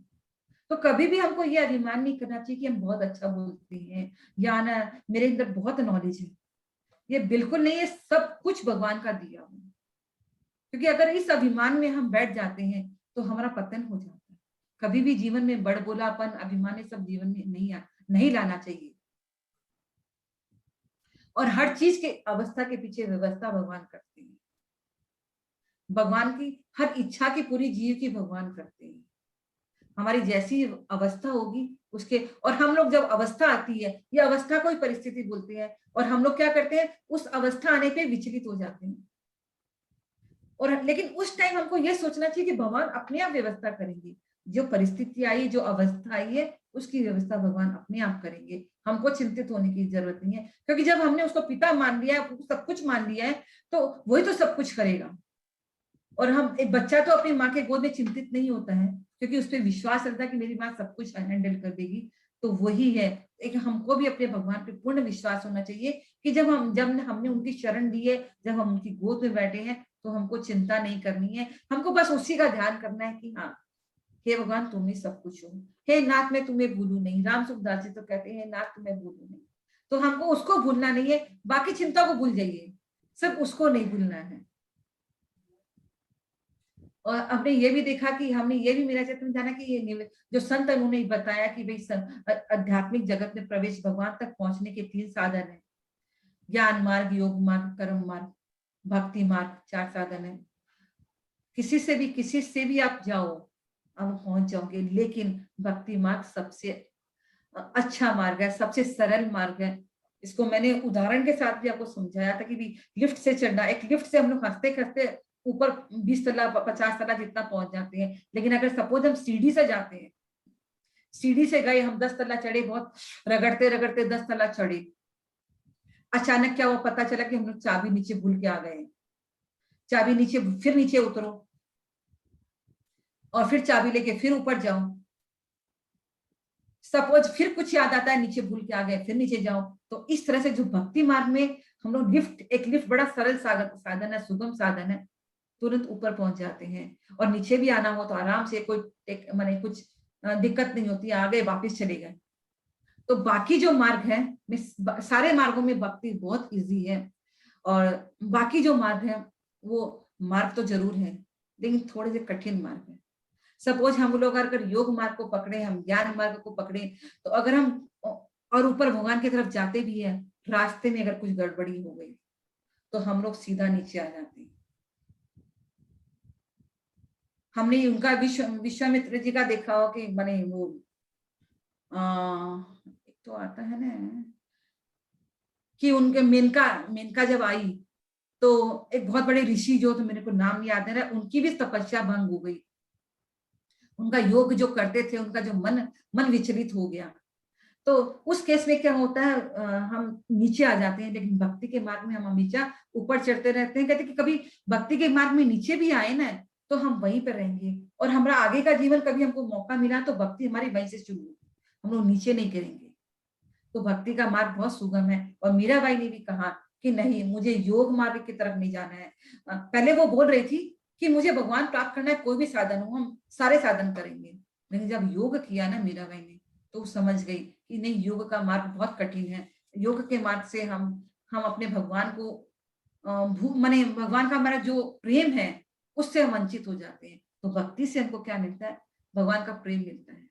तो कभी भी हमको ये अभिमान नहीं करना चाहिए कि हम बहुत अच्छा बोलते हैं या ना मेरे अंदर बहुत नॉलेज है। ये बिल्कुल नहीं है, सब कुछ भगवान का दिया हुआ। क्योंकि अगर इस अभिमान में हम बैठ जाते हैं तो हमारा पतन हो जाता है। कभी भी जीवन में बड़बोलापन, अभिमान, सब जीवन में नहीं लाना चाहिए। और हर चीज के अवस्था के पीछे व्यवस्था भगवान करते हैं। भगवान की हर इच्छा की पूरी जीव की भगवान करते हैं। हमारी जैसी अवस्था होगी उसके, और हम लोग जब अवस्था आती है, ये अवस्था कोई परिस्थिति बोलते हैं, और हम लोग क्या करते हैं, उस अवस्था आने पे विचलित हो जाते हैं। और लेकिन उस टाइम हमको ये सोचना चाहिए कि भगवान अपने आप व्यवस्था करेंगे। जो परिस्थिति आई, जो अवस्था आई है, उसकी व्यवस्था भगवान अपने आप करेंगे। हमको चिंतित होने की जरूरत नहीं है, क्योंकि जब हमने उसको पिता मान लिया, सब कुछ मान लिया है, तो वही तो सब कुछ करेगा। और हम, एक बच्चा तो अपनी माँ के गोद में चिंतित नहीं होता है, क्योंकि उस पर विश्वास रहता है कि मेरी माँ सब कुछ हैंडल कर देगी। तो वही है, एक हमको भी अपने भगवान पे पूर्ण विश्वास होना चाहिए कि जब हमने उनकी शरण ली है, जब हम उनकी गोद में बैठे हैं, तो हमको चिंता नहीं करनी है। हमको बस उसी का ध्यान करना है कि हाँ, हे भगवान तुम ही सब कुछ हो, हे नाथ मैं तुम्हें भूलू नहीं। राम सुखदास जी तो कहते हैं नाथ तुम्हें भूलू नहीं। तो हमको उसको भूलना नहीं है, बाकी चिंता को भूल जाइए, सब उसको नहीं भूलना है। और हमने ये भी देखा कि हमने ये भी मेरा चैत्र में जाना कि ये जो संत उन्होंने बताया कि भाई आध्यात्मिक जगत में प्रवेश, भगवान तक पहुंचने के 3 साधन है, ज्ञान मार्ग, योग मार्ग, कर्म मार्ग, भक्ति मार्ग, 4 साधन है। किसी से भी आप जाओ, आप पहुंच जाओगे, लेकिन भक्ति मार्ग सबसे अच्छा मार्ग है, सबसे सरल मार्ग है। इसको मैंने उदाहरण के साथ भी आपको समझाया था कि भी लिफ्ट से चढ़ना, एक लिफ्ट से हम लोग हंसते हंसते ऊपर 20 तला 50 तला जितना पहुंच जाते हैं, लेकिन अगर सपोज हम सीढ़ी से जाते हैं, सीढ़ी से गए, हम 10 तला चढ़े, बहुत रगड़ते रगड़ते 10 तला चढ़े, अचानक क्या हुआ, पता चला कि हम लोग चाबी नीचे भूल के आ गए। चाबी नीचे, फिर नीचे उतरो, और फिर चाबी लेके फिर ऊपर जाओ। सपोज फिर कुछ याद आता है, नीचे भूल के आ गए, फिर नीचे जाओ। तो इस तरह से जो भक्ति मार्ग में हम लोग एक लिफ्ट बड़ा सरल साधन है, सुगम साधन है, तुरंत ऊपर पहुंच जाते हैं। और नीचे भी आना हो तो आराम से, कोई माने कुछ दिक्कत नहीं होती, आ गए वापिस चले गए। तो बाकी जो मार्ग है, सारे मार्गों में भक्ति बहुत इजी है, और बाकी जो मार्ग है वो मार्ग तो जरूर है, लेकिन थोड़े से कठिन मार्ग है। सपोज हम लोग अगर योग मार्ग को पकड़े, हम ज्ञान मार्ग को पकड़े, तो अगर हम और ऊपर भगवान की तरफ जाते भी है, रास्ते में अगर कुछ गड़बड़ी हो गई तो हम लोग सीधा नीचे आ जाते हैं। हमने उनका विश्वामित्र जी का देखा हो कि माने वो एक तो आता है ना कि उनके मेनका जब आई तो एक बहुत बड़े ऋषि, जो तो मेरे को नाम याद है, उनकी भी तपस्या भंग हो गई। उनका योग जो करते थे, उनका जो मन विचलित हो गया। तो उस केस में क्या होता है, हम नीचे आ जाते हैं। लेकिन भक्ति के मार्ग में हम हमेशा ऊपर चढ़ते रहते हैं। कहते कि कभी भक्ति के मार्ग में नीचे भी आए ना, तो हम वहीं पर रहेंगे, और हमारा आगे का जीवन कभी हमको मौका मिला तो भक्ति हमारी वहीं से शुरू होगी, हम लोग नीचे नहीं करेंगे। तो भक्ति का मार्ग बहुत सुगम है। और मीराबाई ने भी कहा कि नहीं, मुझे योग मार्ग की तरफ नहीं जाना है। पहले वो बोल रही थी कि मुझे भगवान प्राप्त करना है, कोई भी साधन हो, हम सारे साधन करेंगे। लेकिन जब योग किया ना मीराबाई ने, तो समझ गई कि नहीं, योग का मार्ग बहुत कठिन है। योग के मार्ग से हम अपने भगवान को माने भगवान का हमारा जो प्रेम है उससे हम वंचित हो जाते हैं। तो भक्ति से हमको क्या मिलता है? भगवान का प्रेम मिलता है।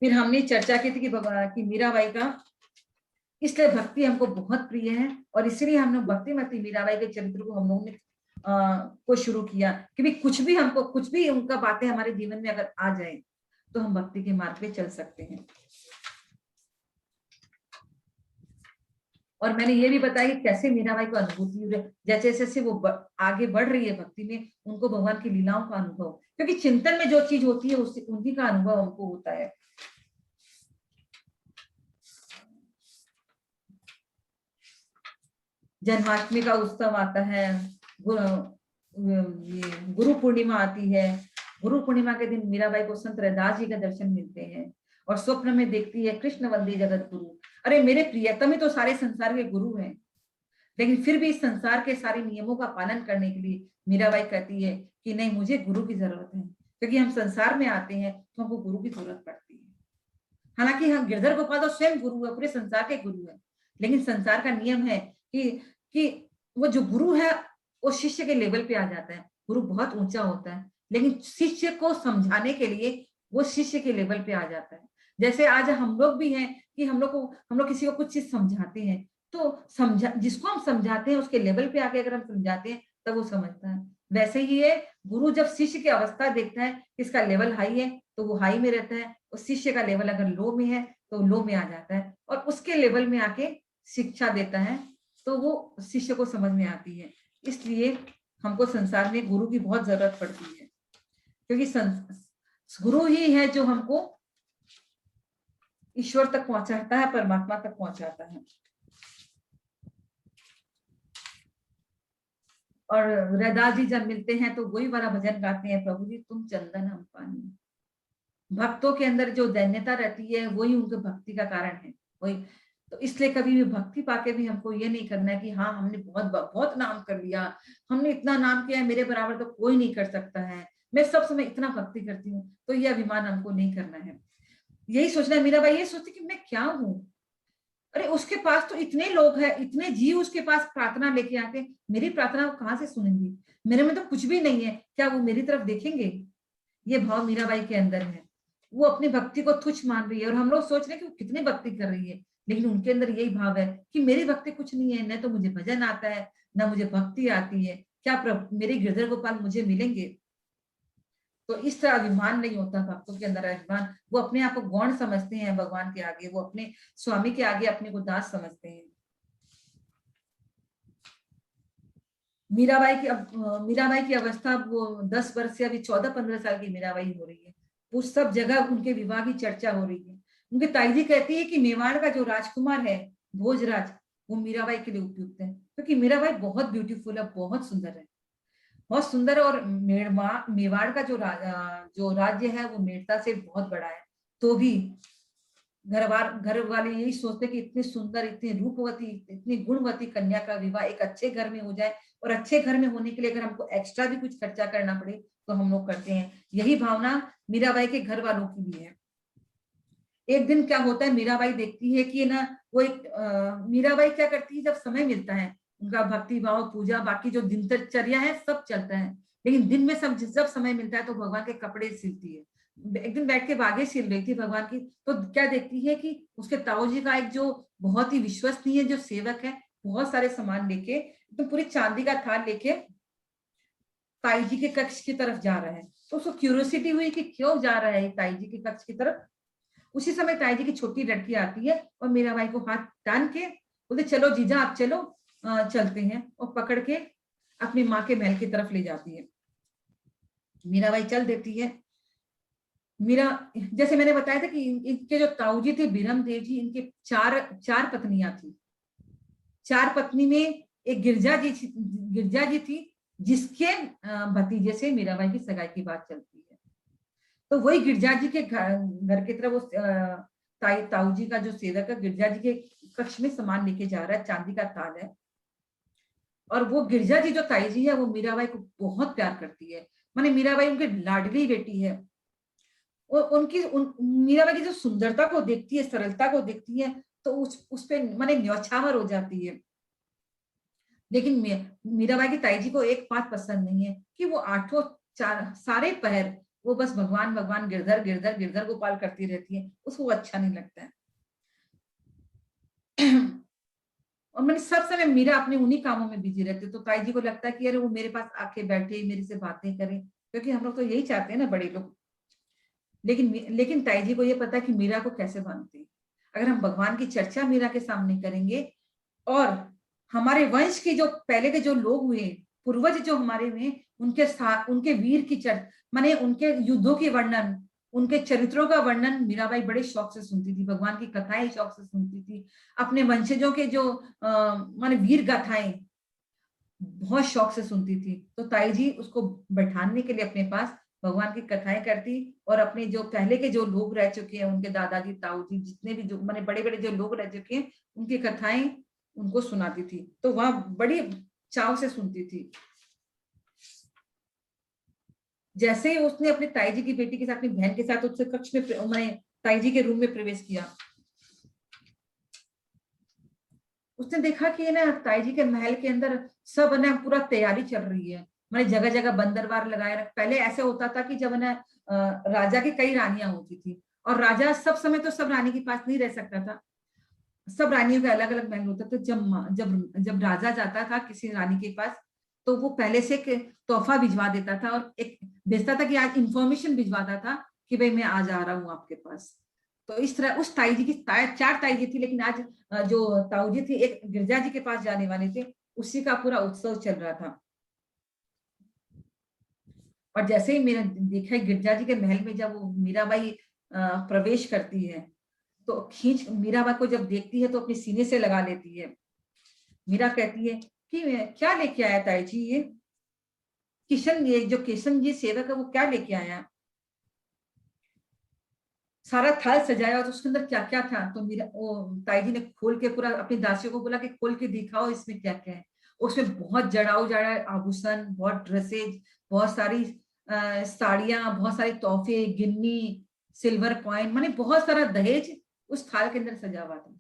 फिर हमने चर्चा की थी कि भगवान की मीराबाई का, इसलिए भक्ति हमको बहुत प्रिय है और इसलिए हमने भक्तिमती मीराबाई के चरित्र को हम लोगों ने को शुरू किया कि भी कुछ भी उनका बातें हमारे जीवन में अगर आ जाए तो हम भक्ति के मार्ग पे चल सकते हैं। और मैंने ये भी बताया कि कैसे मीराबाई को अनुभूति हुई, जैसे जैसे वो आगे बढ़ रही है भक्ति में, उनको भगवान की लीलाओं का अनुभव, क्योंकि चिंतन में जो चीज होती है उससे उन्हीं का अनुभव हमको होता है। जन्माष्टमी का उत्सव आता है, गुरु पूर्णिमा आती है। गुरु पूर्णिमा के दिन मीराबाई को संत रैदास जी का दर्शन मिलते हैं और स्वप्न में देखती है कृष्ण वंदे जगत गुरु। अरे मेरे प्रियतम ही तो सारे संसार के गुरु हैं, लेकिन फिर भी इस संसार के सारे नियमों का पालन करने के लिए मीराबाई कहती है कि नहीं, मुझे गुरु की जरूरत है, क्योंकि हम संसार में आते हैं तो हमको गुरु की जरूरत पड़ती है। हालांकि हम गिरधर गोपाल तो स्वयं गुरु है, पूरे संसार के गुरु है, लेकिन संसार का नियम है कि वो जो गुरु है वो शिष्य के लेवल पे आ जाता है। गुरु बहुत ऊंचा होता है, लेकिन शिष्य को समझाने के लिए वो शिष्य के लेवल पे आ जाता है। जैसे आज हम लोग भी हैं कि हम लोग किसी को कुछ चीज समझाते हैं, तो जिसको हम समझाते हैं उसके लेवल पे आके अगर हम समझाते हैं तब वो समझता है। वैसे ही है, गुरु जब शिष्य की अवस्था देखता है इसका लेवल हाई है तो वो हाई में रहता है, और शिष्य का लेवल अगर लो में है तो लो में आ जाता है, और उसके लेवल में आके शिक्षा देता है तो वो शिष्य को समझ में आती है। इसलिए हमको संसार में गुरु की बहुत जरूरत पड़ती है, क्योंकि गुरु ही है जो हमको ईश्वर तक पहुंचाता है, परमात्मा तक पहुंचाता है। और रैदास जी जब मिलते हैं तो वही वाला भजन गाते हैं, प्रभु जी तुम चंदन हम पानी। भक्तों के अंदर जो दैन्यता रहती है वही उनके भक्ति का कारण है। वही तो इसलिए कभी भी भक्ति पाके भी हमको ये नहीं करना है कि हाँ हमने बहुत नाम कर लिया, हमने इतना नाम किया है, मेरे बराबर तो कोई नहीं कर सकता है, मैं सब समय इतना भक्ति करती हूँ, तो ये अभिमान हमको नहीं करना है। यही सोचना है। मीराबाई ये सोचती कि मैं क्या हूँ, अरे उसके पास तो इतने लोग हैं, इतने जीव उसके पास प्रार्थना लेके आते, मेरी प्रार्थना वो कहाँ से सुनेंगी, मेरे में तो कुछ भी नहीं है, क्या वो मेरी तरफ देखेंगे? ये भाव मीराबाई के अंदर है। वो अपनी भक्ति को तुच्छ मान रही है और हम लोग सोच रहे हैं कि वो कितनी भक्ति कर रही है, लेकिन उनके अंदर यही भाव है कि मेरी भक्ति कुछ नहीं है, न तो मुझे भजन आता है न मुझे भक्ति आती है, क्या मेरे गिरधर गोपाल मुझे मिलेंगे? तो इस तरह अभिमान नहीं होता भक्तों के अंदर। अभिमान, वो अपने आप को गौण समझते हैं भगवान के आगे, वो अपने स्वामी के आगे अपने को दास समझते हैं। मीराबाई की अवस्था वो 10 वर्ष से अभी 14-15 साल की मीराबाई हो रही है, वो सब जगह उनके विवाह की चर्चा हो रही है। उनकी ताई जी कहती है कि मेवाड़ का जो राजकुमार है भोजराज, वो मीराबाई के लिए उपयुक्त है, क्योंकि मीराबाई बहुत ब्यूटीफुल है, बहुत सुंदर है, बहुत सुंदर। और मेवाड़ का जो राज्य है वो मेड़ता से बहुत बड़ा है, तो भी घर वाले यही सोचते कि इतनी सुंदर, इतनी रूपवती, इतनी गुणवती कन्या का विवाह एक अच्छे घर में हो जाए, और अच्छे घर में होने के लिए अगर हमको एक्स्ट्रा भी कुछ खर्चा करना पड़े तो हम लोग करते हैं। यही भावना मीराबाई के घर वालों की भी है। एक दिन क्या होता है, मीराबाई देखती है कि ना वो मीराबाई क्या करती है, जब समय मिलता है उनका भक्ति भाव, पूजा, बाकी जो दिनचर्या है सब चलता है, लेकिन दिन में जब समय मिलता है तो भगवान के कपड़े सिलती है। एक दिन बैठ के बागे सिल रही थी भगवान की, तो क्या देखती है कि उसके ताऊ जी का एक जो बहुत ही विश्वसनीय जो सेवक है, बहुत सारे सामान लेके, तो पूरी चांदी का थाल लेके ताई जी के कक्ष की तरफ जा रहा है। तो उसको क्यूरियोसिटी हुई कि क्यों जा रहा है ताई जी के कक्ष की तरफ। उसी समय ताई जी की छोटी लड़की आती है और मीराबाई को हाथ टान के बोलते चलो जीजा आप चलो, चलते हैं, और पकड़ के अपनी माँ के महल की तरफ ले जाती है। मीराबाई चल देती है। जैसे मैंने बताया था कि इनके जो ताऊ जी थे बीरम देव जी, इनके चार पत्नियां थी। 4 पत्नी में एक गिरजा जी थी, जिसके भतीजे से मीराबाई की सगाई की बात चलती है। तो वही गिरजा जी के घर की तरफ वो ताऊ जी का जो सेवक है गिरजा जी के कक्ष में सामान लेके जा रहा है, चांदी का ताज है। और वो गिरजा जी जो ताई जी है वो मीराबाई को बहुत प्यार करती है, माने मीराबाई उनकी लाडली बेटी है। मीराबाई की जो सुंदरता को देखती है, सरलता को देखती है, तो उस पे माने न्यौछावर हो जाती है। लेकिन मीराबाई की ताई जी को एक बात पसंद नहीं है कि वो आठों सारे पहर वो बस भगवान भगवान गिरधर गिरधर गिरधर गोपाल करती रहती है, उसको अच्छा नहीं लगता है। और मैंने सब समय मीरा अपने उन्हीं कामों में बिजी रहते, तो ताई जी को लगता है कि अरे वो मेरे पास आके बैठे मेरे से बातें करें, क्योंकि हम लोग तो यही चाहते हैं ना बड़े लोग। लेकिन ताई जी को ये पता है कि मीरा को कैसे बांधते हैं। अगर हम भगवान की चर्चा मीरा के सामने करेंगे और हमारे वंश के जो पहले के जो लोग हुए, पूर्वज जो हमारे हुए, उनके साथ उनके वीर की माने उनके युद्धों के वर्णन, उनके चरित्रों का वर्णन मीराबाई बड़े शौक से सुनती थी, भगवान की कथाएं शौक से सुनती थी, अपने वंशजों के जो माने वीर गाथाएं बहुत शौक से सुनती थी। तो ताई जी उसको बैठाने के लिए अपने पास भगवान की कथाएं करती, और अपने जो पहले के जो लोग रह चुके हैं, उनके दादाजी ताऊ जी जितने भी जो माने बड़े बड़े जो लोग रह चुके हैं, उनकी कथाएं उनको सुनाती थी। तो वह बड़ी चाव से सुनती थी। जैसे ही उसने अपनी ताई जी की बेटी के साथ, अपनी बहन के साथ उससे कक्ष में मैंने ताई जी के रूम में प्रवेश किया, उसने देखा कि ना ताई जी के महल के अंदर सब ना पूरा तैयारी चल रही है, मैंने जगह जगह बंदरबार लगाए रख। पहले ऐसे होता था कि जब ना राजा की कई रानियां होती थी, और राजा सब समय तो सब रानी के पास नहीं रह सकता था, सब रानियों का अलग अलग महल होता था। जब जब जब राजा जाता था किसी रानी के पास, तो वो पहले से एक तोहफा भिजवा देता था, और एक भेजता था कि आज इंफॉर्मेशन भिजवाता था कि भाई मैं आज आ रहा हूँ आपके पास। तो इस तरह उस ताई जी की चार ताई जी थी, लेकिन आज जो ताऊ जी थी एक गिरजा जी के पास जाने वाले थे, उसी का पूरा उत्सव चल रहा था। और जैसे ही मेरा देखा गिरजा जी के महल में जब वो मीराबाई प्रवेश करती है, तो खींच मीराबाई को जब देखती है तो अपने सीने से लगा लेती है। मीरा कहती है कि क्या लेके आया ताई जी ये किशन, ये जो किशन जी सेवक है वो क्या लेके आया। सारा थाल सजाया और उसके अंदर क्या क्या था, तो मेरा वो ताई जी ने खोल के पूरा अपनी दासियों को बोला कि खोल के दिखाओ इसमें क्या क्या है। उसमें बहुत जड़ाऊ जड़ा आभूषण, बहुत ड्रेसेज, बहुत सारी साड़ियां, बहुत सारी तोहफे, गिन्नी, सिल्वर कॉइन, माने बहुत सारा दहेज उस थाल के अंदर सजा हुआ था।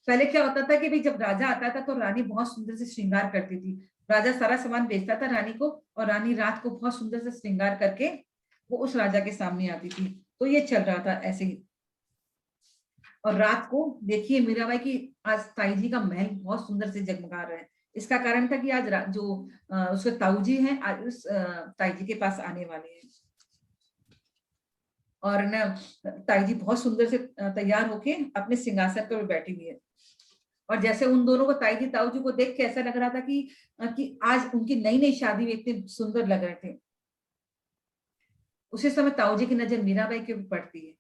पहले क्या होता था कि भाई जब राजा आता था तो रानी बहुत सुंदर से श्रृंगार करती थी, राजा सारा सामान बेचता था रानी को, और रानी रात को बहुत सुंदर से श्रृंगार करके वो उस राजा के सामने आती थी। तो ये चल रहा था ऐसे ही। और रात को देखिए मीराबाई की आज ताई जी का महल बहुत सुंदर से जगमगा रहा है। इसका कारण था कि आज जो उसके ताऊ जी हैं आज उस ताई जी के पास आने वाले हैं, और ना ताई जी बहुत सुंदर से तैयार होके अपने सिंहासन पर बैठी हुई है। और जैसे उन दोनों को ताई जी ताऊ जी को देख के ऐसा लग रहा था कि आज उनकी नई नई शादी में इतने सुंदर लग रहे थे। उसी समय ताऊ जी की नजर मीराबाई के ऊपर पड़ती है,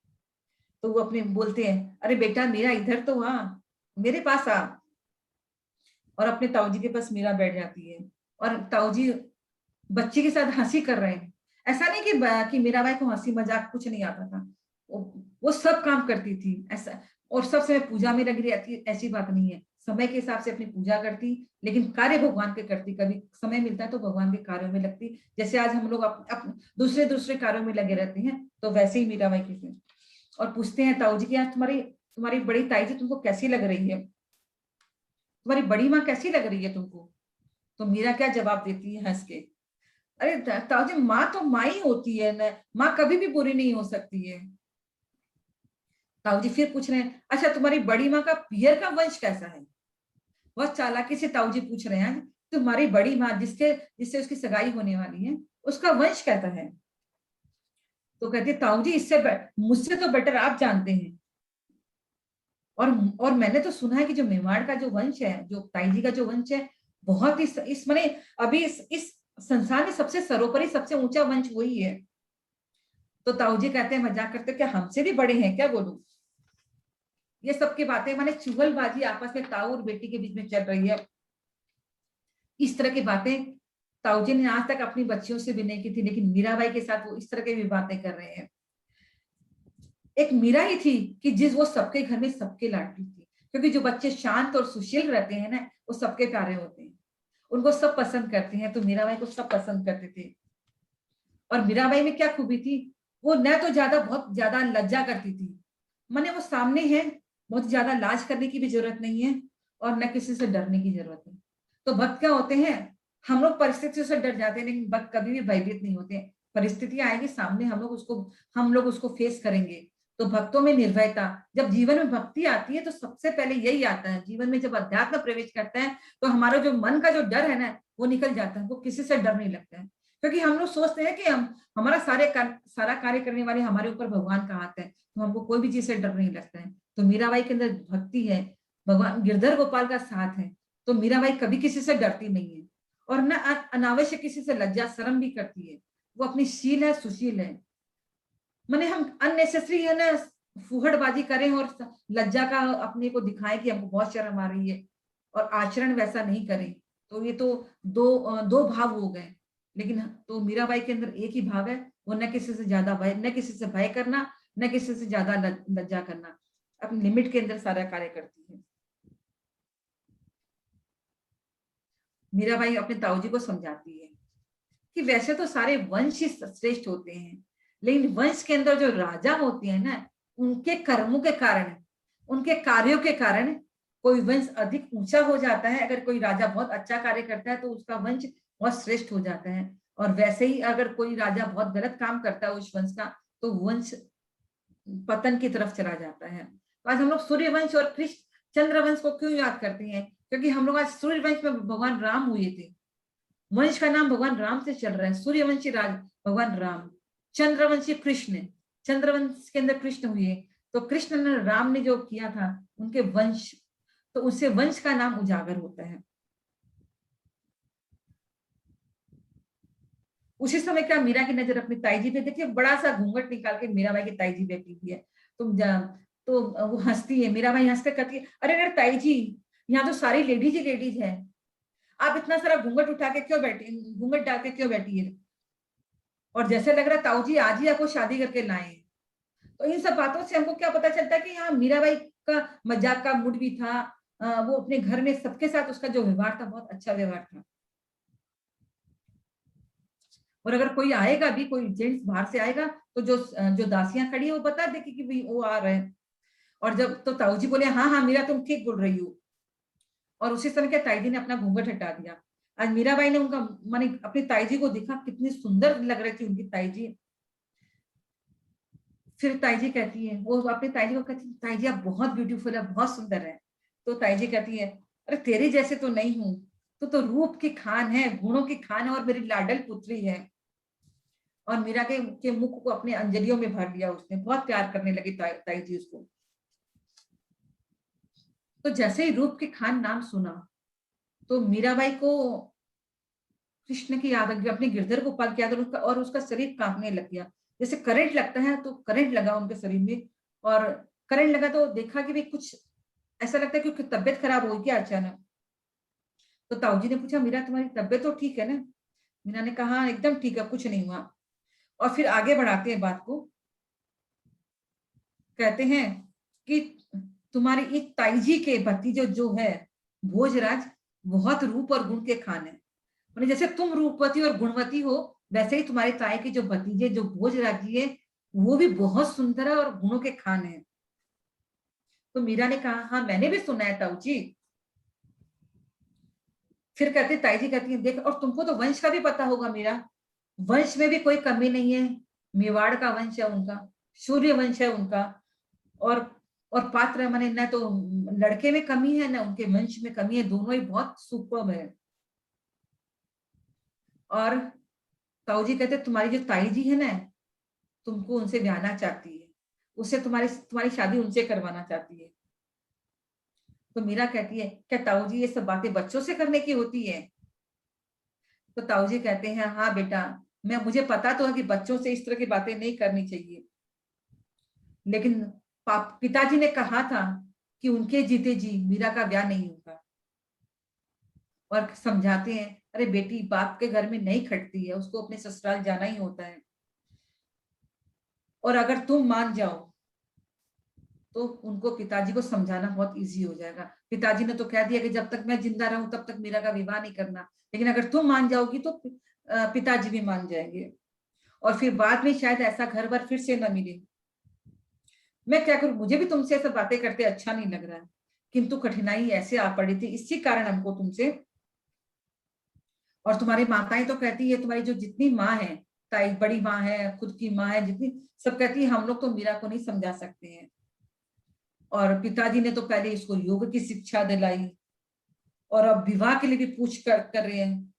तो वो अपने बोलते हैं, अरे बेटा मीरा इधर तो आ, मेरे पास आ। और अपने ताऊ जी के पास मीरा बैठ जाती है, और ताऊ जी बच्चे के साथ हंसी कर रहे हैं। ऐसा नहीं कि मीराबाई को हंसी मजाक कुछ नहीं आता था, वो सब काम करती थी ऐसा। और सब समय पूजा में लगी रहती, ऐसी बात नहीं है, समय के हिसाब से अपनी पूजा करती, लेकिन कार्य भगवान के करती। कभी समय मिलता है तो भगवान के कार्यों में लगती, जैसे आज हम लोग दूसरे दूसरे कार्यों में लगे रहते हैं, तो वैसे ही मीराबाई की थी। और पूछते हैं ताऊ जी की, आज तुम्हारी तुम्हारी बड़ी ताई जी तुमको कैसी लग रही है, तुम्हारी बड़ी माँ कैसी लग रही है तुमको। तो मीरा क्या जवाब देती है हंस के, अरे ताऊ जी माँ तो माँ ही होती है ना, माँ कभी भी बुरी नहीं हो सकती है। ताऊ जी फिर पूछ रहे हैं, अच्छा तुम्हारी बड़ी माँ का पियर का वंश कैसा है। बहुत चालाकी से ताऊ जी पूछ रहे हैं, तुम्हारी बड़ी माँ जिससे उसकी सगाई होने वाली है, उसका वंश कैसा है। तो कहती है ताऊ जी मुझसे तो बेटर आप जानते हैं। और मैंने तो सुना है कि जो मेवाड़ का जो वंश है, जो ताई जी का जो वंश है, बहुत ही इस माने अभी इस संसार में सबसे सर्वोपरि सबसे ऊंचा वंश वही है। तो ताऊ जी कहते हैं मजाक करते, क्या हमसे भी बड़े हैं क्या बोलूं। ये सबकी बातें माने चुगलबाजी आपस में ताऊ और बेटी के बीच में चल रही है। इस तरह की बातें ताऊ जी ने आज तक अपनी बच्चियों से भी नहीं की थी, लेकिन मीराबाई के साथ वो इस तरह की भी बातें कर रहे हैं। एक मीरा ही थी कि वो सबके घर में सबके लाडली थी, क्योंकि जो बच्चे शांत और सुशील रहते हैं ना, वो सबके प्यारे होते हैं, उनको सब पसंद करते हैं। तो मीराबाई को सब पसंद करते थे। और मीराबाई में क्या खूबी थी, वो न तो बहुत ज्यादा लज्जा करती थी, माने वो सामने है, बहुत ज्यादा लाज करने की भी जरूरत नहीं है, और न किसी से डरने की जरूरत है। तो भक्त क्या होते हैं, हम लोग परिस्थितियों से डर जाते हैं लेकिन भक्त कभी भी भयभीत नहीं होते। परिस्थितियां आएगी सामने, हम लोग उसको फेस करेंगे। तो भक्तों में निर्भयता, जब जीवन में भक्ति आती है तो सबसे पहले यही आता है। जीवन में जब अध्यात्म प्रवेश करता है तो हमारा जो मन का जो डर है ना वो निकल जाता है, वो किसी से डर नहीं लगता है। क्योंकि हम लोग सोचते हैं कि हमारा सारा कार्य करने वाले हमारे ऊपर भगवान का हाथ है, तो हमको कोई भी चीज से डर नहीं लगता है। तो मीराबाई के अंदर भक्ति है, भगवान गिरधर गोपाल का साथ है, तो मीराबाई कभी किसी से डरती नहीं है और न अनावश्यक किसी से लज्जा शर्म भी करती है। वो अपनी शील है, सुशील है। माने हम अननेसेसरी है ना फुहड़बाजी करें और लज्जा का अपने को दिखाएं कि हमको बहुत शर्म आ रही है, और आचरण वैसा नहीं करें। तो ये तो दो भाव हो गए। लेकिन तो मीराबाई के अंदर एक ही भाव है, वो न किसी से ज्यादा भय, न किसी से भय करना, न किसी से ज्यादा लज्जा करना, अपनी लिमिट के अंदर सारा कार्य करती है। मीराबाई अपने ताऊजी को समझाती है कि वैसे तो सारे वंश ही श्रेष्ठ होते हैं, लेकिन वंश के अंदर जो राजा होते हैं ना, उनके कर्मों के कारण, उनके कार्यों के कारण कोई वंश अधिक ऊंचा हो जाता है। अगर कोई राजा बहुत अच्छा कार्य करता है तो उसका वंश बहुत श्रेष्ठ हो जाता है, और वैसे ही अगर कोई राजा बहुत गलत काम करता है उस वंश का, तो वंश पतन की तरफ चला जाता है। तो आज हम लोग सूर्यवंश और कृष्ण चंद्रवंश को क्यों याद करते हैं? क्योंकि हम लोग आज सूर्यवंश में भगवान राम हुए थे। वंश का नाम भगवान राम से चल रहा है। सूर्यवंशी राज भगवान राम, चंद्रवंशी कृष्ण, चंद्रवंश के अंदर कृष्ण हुए। तो कृष्ण ने, राम ने जो किया था उनके वंश, तो उससे वंश का नाम उजागर होता है। उसी समय क्या मीरा की नजर अपनी ताई जी पे, देखिए बड़ा सा घूंघट निकाल के मीराबाई की ताई जी बैठी हुई है। तो वो हंसती है, मीराबाई हंसते कहती है, अरे अरे ताई जी, यहाँ तो सारी लेडीज ही लेडीज है, आप इतना सारा घूंघट उठा के क्यों बैठी, घूंघट डाल के क्यों बैठी है? और जैसे लग रहा ताऊ जी आज ही आपको शादी करके लाए। तो इन सब बातों से हमको क्या पता चलता है कि हाँ, मीराबाई का मजाक का मूड भी था। वो अपने घर में सबके साथ उसका जो व्यवहार था बहुत अच्छा व्यवहार था। और अगर कोई आएगा भी, कोई जेंट्स बाहर से आएगा, तो जो दासियां खड़ी है वो बता देगी कि भाई वो आ रहे हैं। और जब तो ताऊ जी बोले, हाँ हाँ मीरा तुम ठीक बोल रही हो, और उसी समय क्या ताई जी ने अपना घूंघट हटा दिया। आज मीराबाई ने उनका माने अपनी ताई जी को देखा, कितनी सुंदर लग रही थी उनकी ताई जी। फिर ताई जी कहती है, वो अपनी ताई जी को कहती है, ताई जी आप बहुत ब्यूटीफुल है, बहुत सुंदर है। तो ताई जी कहती है, अरे तेरे जैसे तो नहीं हूं, तो रूप की खान है, गुणों की खान है, और मेरी लाडल पुत्री है। और मीरा के मुख को अपने अंजलियों में भर लिया उसने, बहुत प्यार करने लगी ताई जी उसको। तो जैसे ही रूप के खान नाम सुना तो मीराबाई को कृष्ण की याद आ गई, अपने गिरधर गोपाल की याद, और उसका शरीर कांपने लग गया, जैसे करंट लगता है। तो करंट लगा उनके शरीर में, और करंट लगा तो देखा कि भाई कुछ ऐसा लगता है कि तबियत खराब हो गई अचानक। तो ताऊ जी ने पूछा, मीरा तुम्हारी तबियत तो ठीक है ना? मीरा ने कहा, एकदम ठीक है, कुछ नहीं हुआ। और फिर आगे बढ़ाते हैं बात को, कहते हैं कि तुम्हारी इस ताई जी के भतीजे जो है भोजराज, बहुत रूप और गुण के खान है। जैसे तुम रूपवती और गुणवती हो, वैसे ही तुम्हारी ताई के जो भतीजे जो भोजराज जी है वो भी बहुत सुंदर है और गुणों के खान है। तो मीरा ने कहा, हाँ मैंने भी सुना है ताऊ जी। फिर कहते ताई जी कहती है, देख, और तुमको तो वंश का भी पता होगा मीरा, वंश में भी कोई कमी नहीं है। मेवाड़ का वंश है उनका, सूर्य वंश है उनका। और पात्र माने न तो लड़के में कमी है, ना उनके वंश में कमी है, दोनों ही बहुत सुपर्ब है। और ताऊ जी कहते, तुम्हारी जो ताई जी है ना, तुमको उनसे ब्याहना चाहती है, उससे तुम्हारी शादी उनसे करवाना चाहती है। तो मीरा कहती है, क्या ताऊ जी ये सब बातें बच्चों से करने की होती है? तो ताऊ जी कहते हैं, हाँ बेटा, मुझे पता तो है कि बच्चों से इस तरह की बातें नहीं करनी चाहिए, लेकिन पिताजी ने कहा था कि उनके जीते जी मीरा का ब्याह नहीं होगा। और समझाते हैं, अरे बेटी, बाप के घर में नहीं खटती है, उसको अपने ससुराल जाना ही होता है। और अगर तुम मान जाओ तो उनको, पिताजी को समझाना बहुत इजी हो जाएगा। पिताजी ने तो कह दिया कि जब तक मैं जिंदा रहूं तब तक मीरा का विवाह नहीं करना, लेकिन अगर तुम मान जाओगी तो पिताजी भी मान जाएंगे, और फिर बाद में शायद ऐसा घर बार फिर से न मिले। मैं क्या करूं, मुझे भी तुमसे ऐसा बातें करते अच्छा नहीं लग रहा है, किंतु कठिनाई ऐसे आ पड़ी थी, इसी कारण हमको तुमसे और तुम्हारी माताएं तो कहती है, तुम्हारी जो जितनी माँ है, ताई, बड़ी माँ है, खुद की माँ है, जितनी, सब कहती है हम लोग तो मीरा को नहीं समझा सकते हैं। और पिताजी ने तो पहले इसको योग की शिक्षा दिलाई और अब विवाह के लिए भी पूछ कर रहे हैं,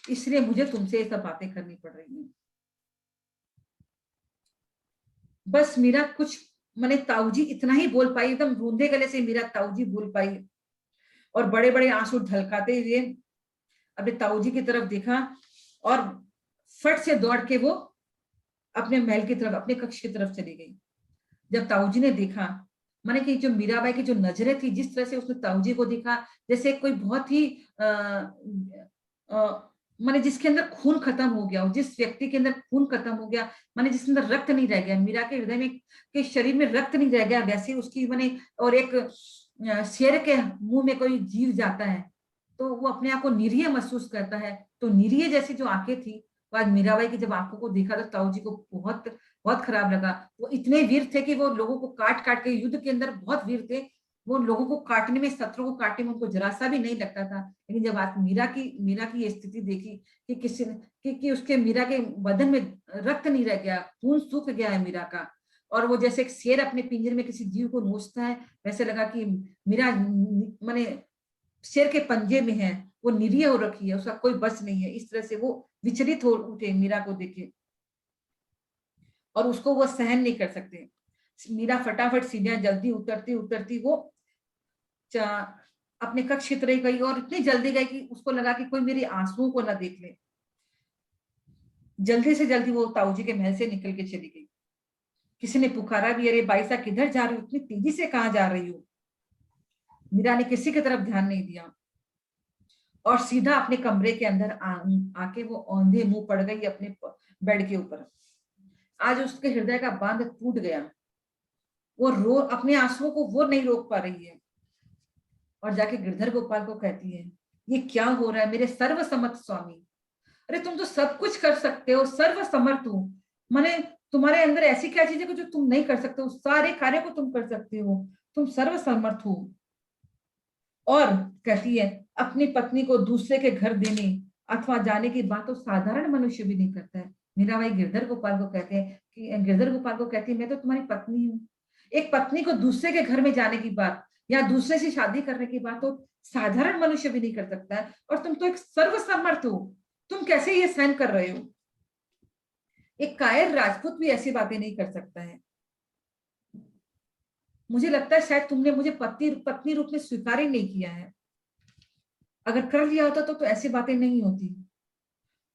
इसलिए मुझे तुमसे ये सब बातें करनी पड़ रही हैं। बस मीरा कुछ, मैंने ताऊजी इतना ही बोल पाई, एकदम रूंधे गले से मीरा ताऊजी बोल पाई और बड़े बड़े आंसू ढलकाते हुए अपने ताऊजी की तरफ देखा और फट से दौड़ के वो अपने महल की तरफ, अपने कक्ष की तरफ चली गई। जब ताऊजी ने देखा, माने कि जो मीराबाई की जो नजरें थी, जिस तरह से उसने ताऊजी को देखा, जैसे कोई बहुत ही माने जिसके अंदर खून खत्म हो गया हो, जिस व्यक्ति के अंदर खून खत्म हो गया, माने जिसके अंदर रक्त नहीं रह गया, मीरा के हृदय में, के शरीर में रक्त नहीं रह गया, वैसे उसकी माने, और एक शेर के मुंह में कोई जीव जाता है तो वो अपने आप को निरीह महसूस करता है। तो निरीह जैसी जो आंखें थी, आज मीराबाई की जब आंखों को देखा तो ताऊजी को बहुत बहुत खराब लगा। वो इतने वीर थे कि वो लोगों को काट काट के, युद्ध के अंदर बहुत वीर थे, वो लोगों को काटने में, शत्रु को काटने में उनको जरा सा भी नहीं लगता था। लेकिन जब आज मीरा की ये स्थिति देखी कि किसी कि उसके, मीरा के बदन में रक्त नहीं रह गया, खून सूख गया है मीरा का, और वो जैसे एक शेर अपने पिंजरे में किसी जीव को नोचता है, वैसे लगा कि मीरा माने शेर के पंजे में है, वो निरीह हो रखी है, उसका कोई बस नहीं है। इस तरह से वो विचलित हो उठे मीरा को देखे और उसको वो सहन नहीं कर सकते। मीरा फटाफट सीढ़ियां जल्दी उतरती उतरती वो अपने कक्ष की तरफ गई और इतनी जल्दी गई कि उसको लगा कि कोई मेरी आंसुओं को ना देख ले। जल्दी से जल्दी वो ताऊजी के महल से निकल के चली गई। किसी ने पुकारा भी, अरे बाई साहब किधर जा रही हो, इतनी तेजी से कहाँ जा रही हो? मीरा ने किसी की तरफ ध्यान नहीं दिया और सीधा अपने कमरे के अंदर आके वो औंधे मुंह पड़ गई अपने बेड के ऊपर। आज उसके हृदय का बांध टूट गया, वो अपने आंसुओं को वो नहीं रोक पा रही है और जाके गिरधर गोपाल को कहती है, ये क्या हो रहा है मेरे सर्वसम्मत स्वामी? अरे तुम तो सब कुछ कर सकते हो, सर्वसमर्थ हो, माने तुम्हारे अंदर ऐसी क्या चीज है जो तुम नहीं कर सकते हो? सारे कार्य को तुम कर सकते हो, तुम सर्वसमर्थ हो। और कहती है, अपनी पत्नी को दूसरे के घर देने अथवा जाने की बात तो साधारण मनुष्य भी नहीं करता है। मीराबाई गिरधर गोपाल को कहते हैं कि, गिरधर गोपाल को कहती है, मैं तो तुम्हारी पत्नी हूँ, एक पत्नी को दूसरे के घर में जाने की बात या दूसरे से शादी करने की बात तो साधारण मनुष्य भी नहीं कर सकता है, और तुम तो एक सर्वसमर्थ हो, तुम कैसे ये सहन कर रहे हो? एक कायर राजपूत भी ऐसी बातें नहीं कर सकता है। मुझे लगता है शायद तुमने मुझे पत्नी रूप में स्वीकार ही नहीं किया है, अगर कर लिया होता तो ऐसी बातें नहीं होती।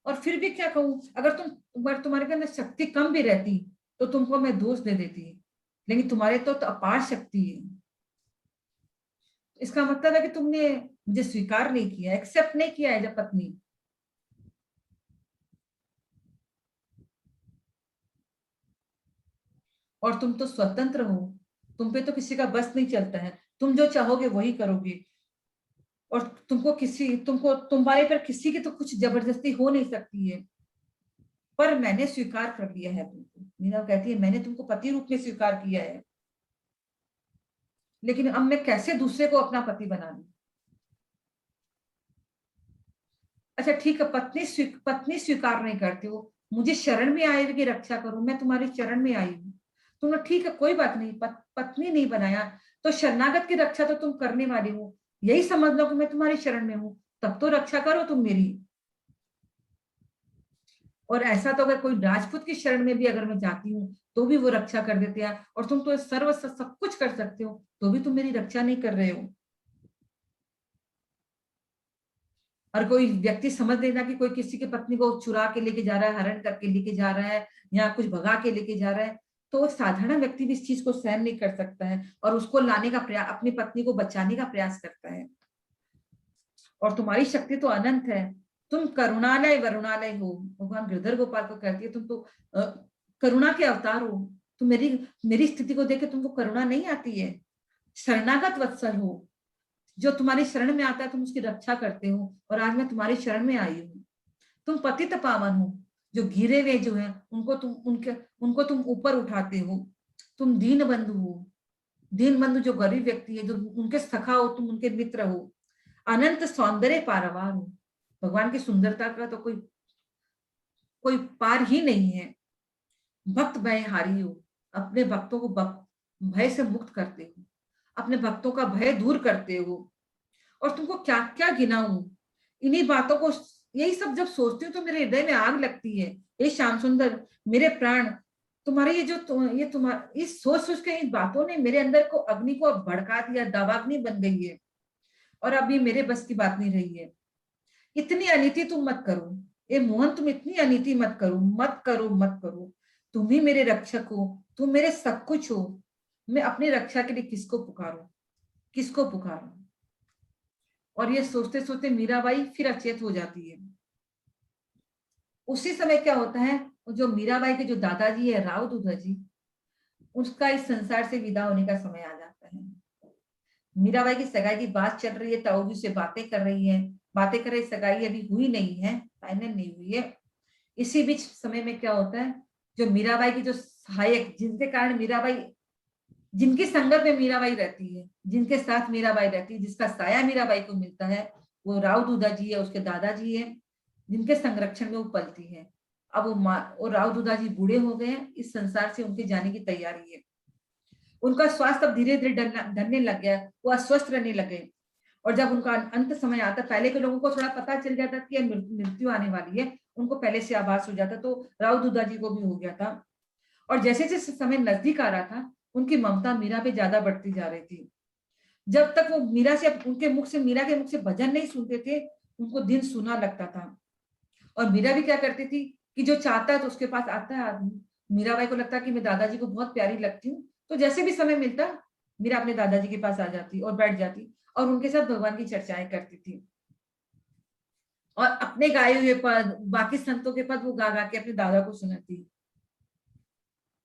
और फिर भी क्या कहूं, अगर तुम्हारे अंदर शक्ति कम भी रहती तो तुमको मैं दोष दे देती, लेकिन तुम्हारे तो अपार शक्ति है। इसका मतलब है कि तुमने मुझे स्वीकार नहीं किया, एक्सेप्ट नहीं किया है जब पत्नी। और तुम तो स्वतंत्र हो, तुम पे तो किसी का बस नहीं चलता है, तुम जो चाहोगे वही करोगे, और तुम्हारे पर किसी की तो कुछ जबरदस्ती हो नहीं सकती है। पर मैंने स्वीकार कर लिया है तुमको। मीरा कहती है, मैंने तुमको पति रूप में स्वीकार किया है, लेकिन अब मैं कैसे दूसरे को अपना पति बना लूं? अच्छा ठीक है, पत्नी स्वीकार नहीं करती हो, मुझे शरण में आए की रक्षा करो, मैं तुम्हारे चरण में आई हूँ, तुमने ठीक है कोई बात नहीं, पत्नी नहीं बनाया तो शरणागत की रक्षा तो तुम करने वाली हो, यही समझ लो कि मैं तुम्हारी शरण में हूं, तब तो रक्षा करो तुम मेरी। और ऐसा तो अगर कोई राजपूत की शरण में भी अगर मैं जाती हूँ तो भी वो रक्षा कर देते हैं, और तुम तो सब कुछ कर सकते हो तो भी तुम मेरी रक्षा नहीं कर रहे हो। और कोई व्यक्ति समझ लेना कि कोई किसी की पत्नी को चुरा के लेके जा रहा है, हरण करके लेके जा रहा है या कुछ भगा के लेके जा रहा है, तो साधारण व्यक्ति भी इस चीज को सहन नहीं कर सकता है और उसको लाने का प्रयास, अपनी पत्नी को बचाने का प्रयास करता है। और तुम्हारी शक्ति तो अनंत है, तुम करुणालय वरुणालय हो। भगवान गिरधर गोपाल को कहती है, तुम तो करुणा के अवतार हो, तुम मेरी स्थिति को देख के तुमको करुणा नहीं आती है? शरणागत वत्सल हो, जो तुम्हारी शरण में आता है तुम उसकी रक्षा करते हो, और आज मैं तुम्हारी शरण में आई हूँ। तुम पतित पावन हो, जो गिरे हुए जो है उनको तुम ऊपर उठाते हो। तुम दीन बंधु हो, दीन बंधु जो गरीब व्यक्ति है, जो उनके सखा हो, तुम उनके मित्र हो। अनंत सौंदर्य पारवार हो, भगवान की सुंदरता का तो कोई कोई पार ही नहीं है। भक्त भय हारी हो, अपने भक्तों को भय से मुक्त करते हो, अपने भक्तों का भय दूर करते हो। और तुमको क्या क्या गिनाऊं, इन्हीं बातों को, यही सब जब सोचती हूँ तो मेरे हृदय में आग लगती है। ये श्याम सुंदर, मेरे प्राण, तुम्हारे ये जो ये तुम्हारा इस सोच सोच के इन बातों ने मेरे अंदर को अग्नि को भड़का दिया, दावाग्नि बन गई है। और अब ये मेरे बस की बात नहीं रही है। इतनी अनीति तुम मत करो, ए मोहन, तुम इतनी अनीति मत करो, मत करो, मत करो। तुम ही मेरे रक्षक हो, तुम मेरे सब कुछ हो। मैं अपनी रक्षा के लिए किसको पुकारूं, किसको पुकारूं? और ये सोचते सोचते मीराबाई फिर अचेत हो जाती है। उसी समय क्या होता है, जो मीराबाई के जो दादाजी है राव दूधा जी, उसका इस संसार से विदा होने का समय आ जाता है। मीराबाई की सगाई की बात चल रही है, ताऊ से बातें कर रही है, बातें कर रही, सगाई अभी हुई नहीं है, फाइनल नहीं हुई है। इसी बीच समय में क्या होता है, जो मीराबाई की जो सहायक, जिनके कारण मीराबाई, जिनकी संगत में मीराबाई रहती है, जिनके साथ मीराबाई रहती है, जिसका साया मीराबाई को मिलता है, वो राव दूधा जी है, उसके दादाजी है, जिनके संरक्षण में वो पलती है। अब वो राव दूधा जी बूढ़े हो गए हैं, इस संसार से उनके जाने की तैयारी है। उनका स्वास्थ्य अब धीरे धीरे ढलने लग गया, वो अस्वस्थ रहने लगे। और जब उनका अंत समय आता, पहले के लोगों को थोड़ा पता चल जाता कि मृत्यु आने वाली है, उनको पहले से आभास हो जाता, तो राव दूधा जी को भी हो गया था। और जैसे जैसे समय नजदीक आ रहा था, उनकी ममता मीरा पे ज्यादा बढ़ती जा रही थी। जब तक वो मीरा से, उनके मुख से, मीरा के मुख से भजन नहीं सुनते थे, उनको दिन सुना लगता था। और मीरा भी क्या करती थी कि जो चाहता है तो उसके पास आता है आदमी। मीराबाई को लगता कि मैं दादाजी को बहुत प्यारी लगती हूँ, तो जैसे भी समय मिलता मीरा अपने दादाजी के पास आ जाती और बैठ जाती और उनके साथ भगवान की चर्चाएं करती थी। और अपने गाए हुए पद, बाकी संतों के पद वो गा गा के अपने दादा को सुनाती।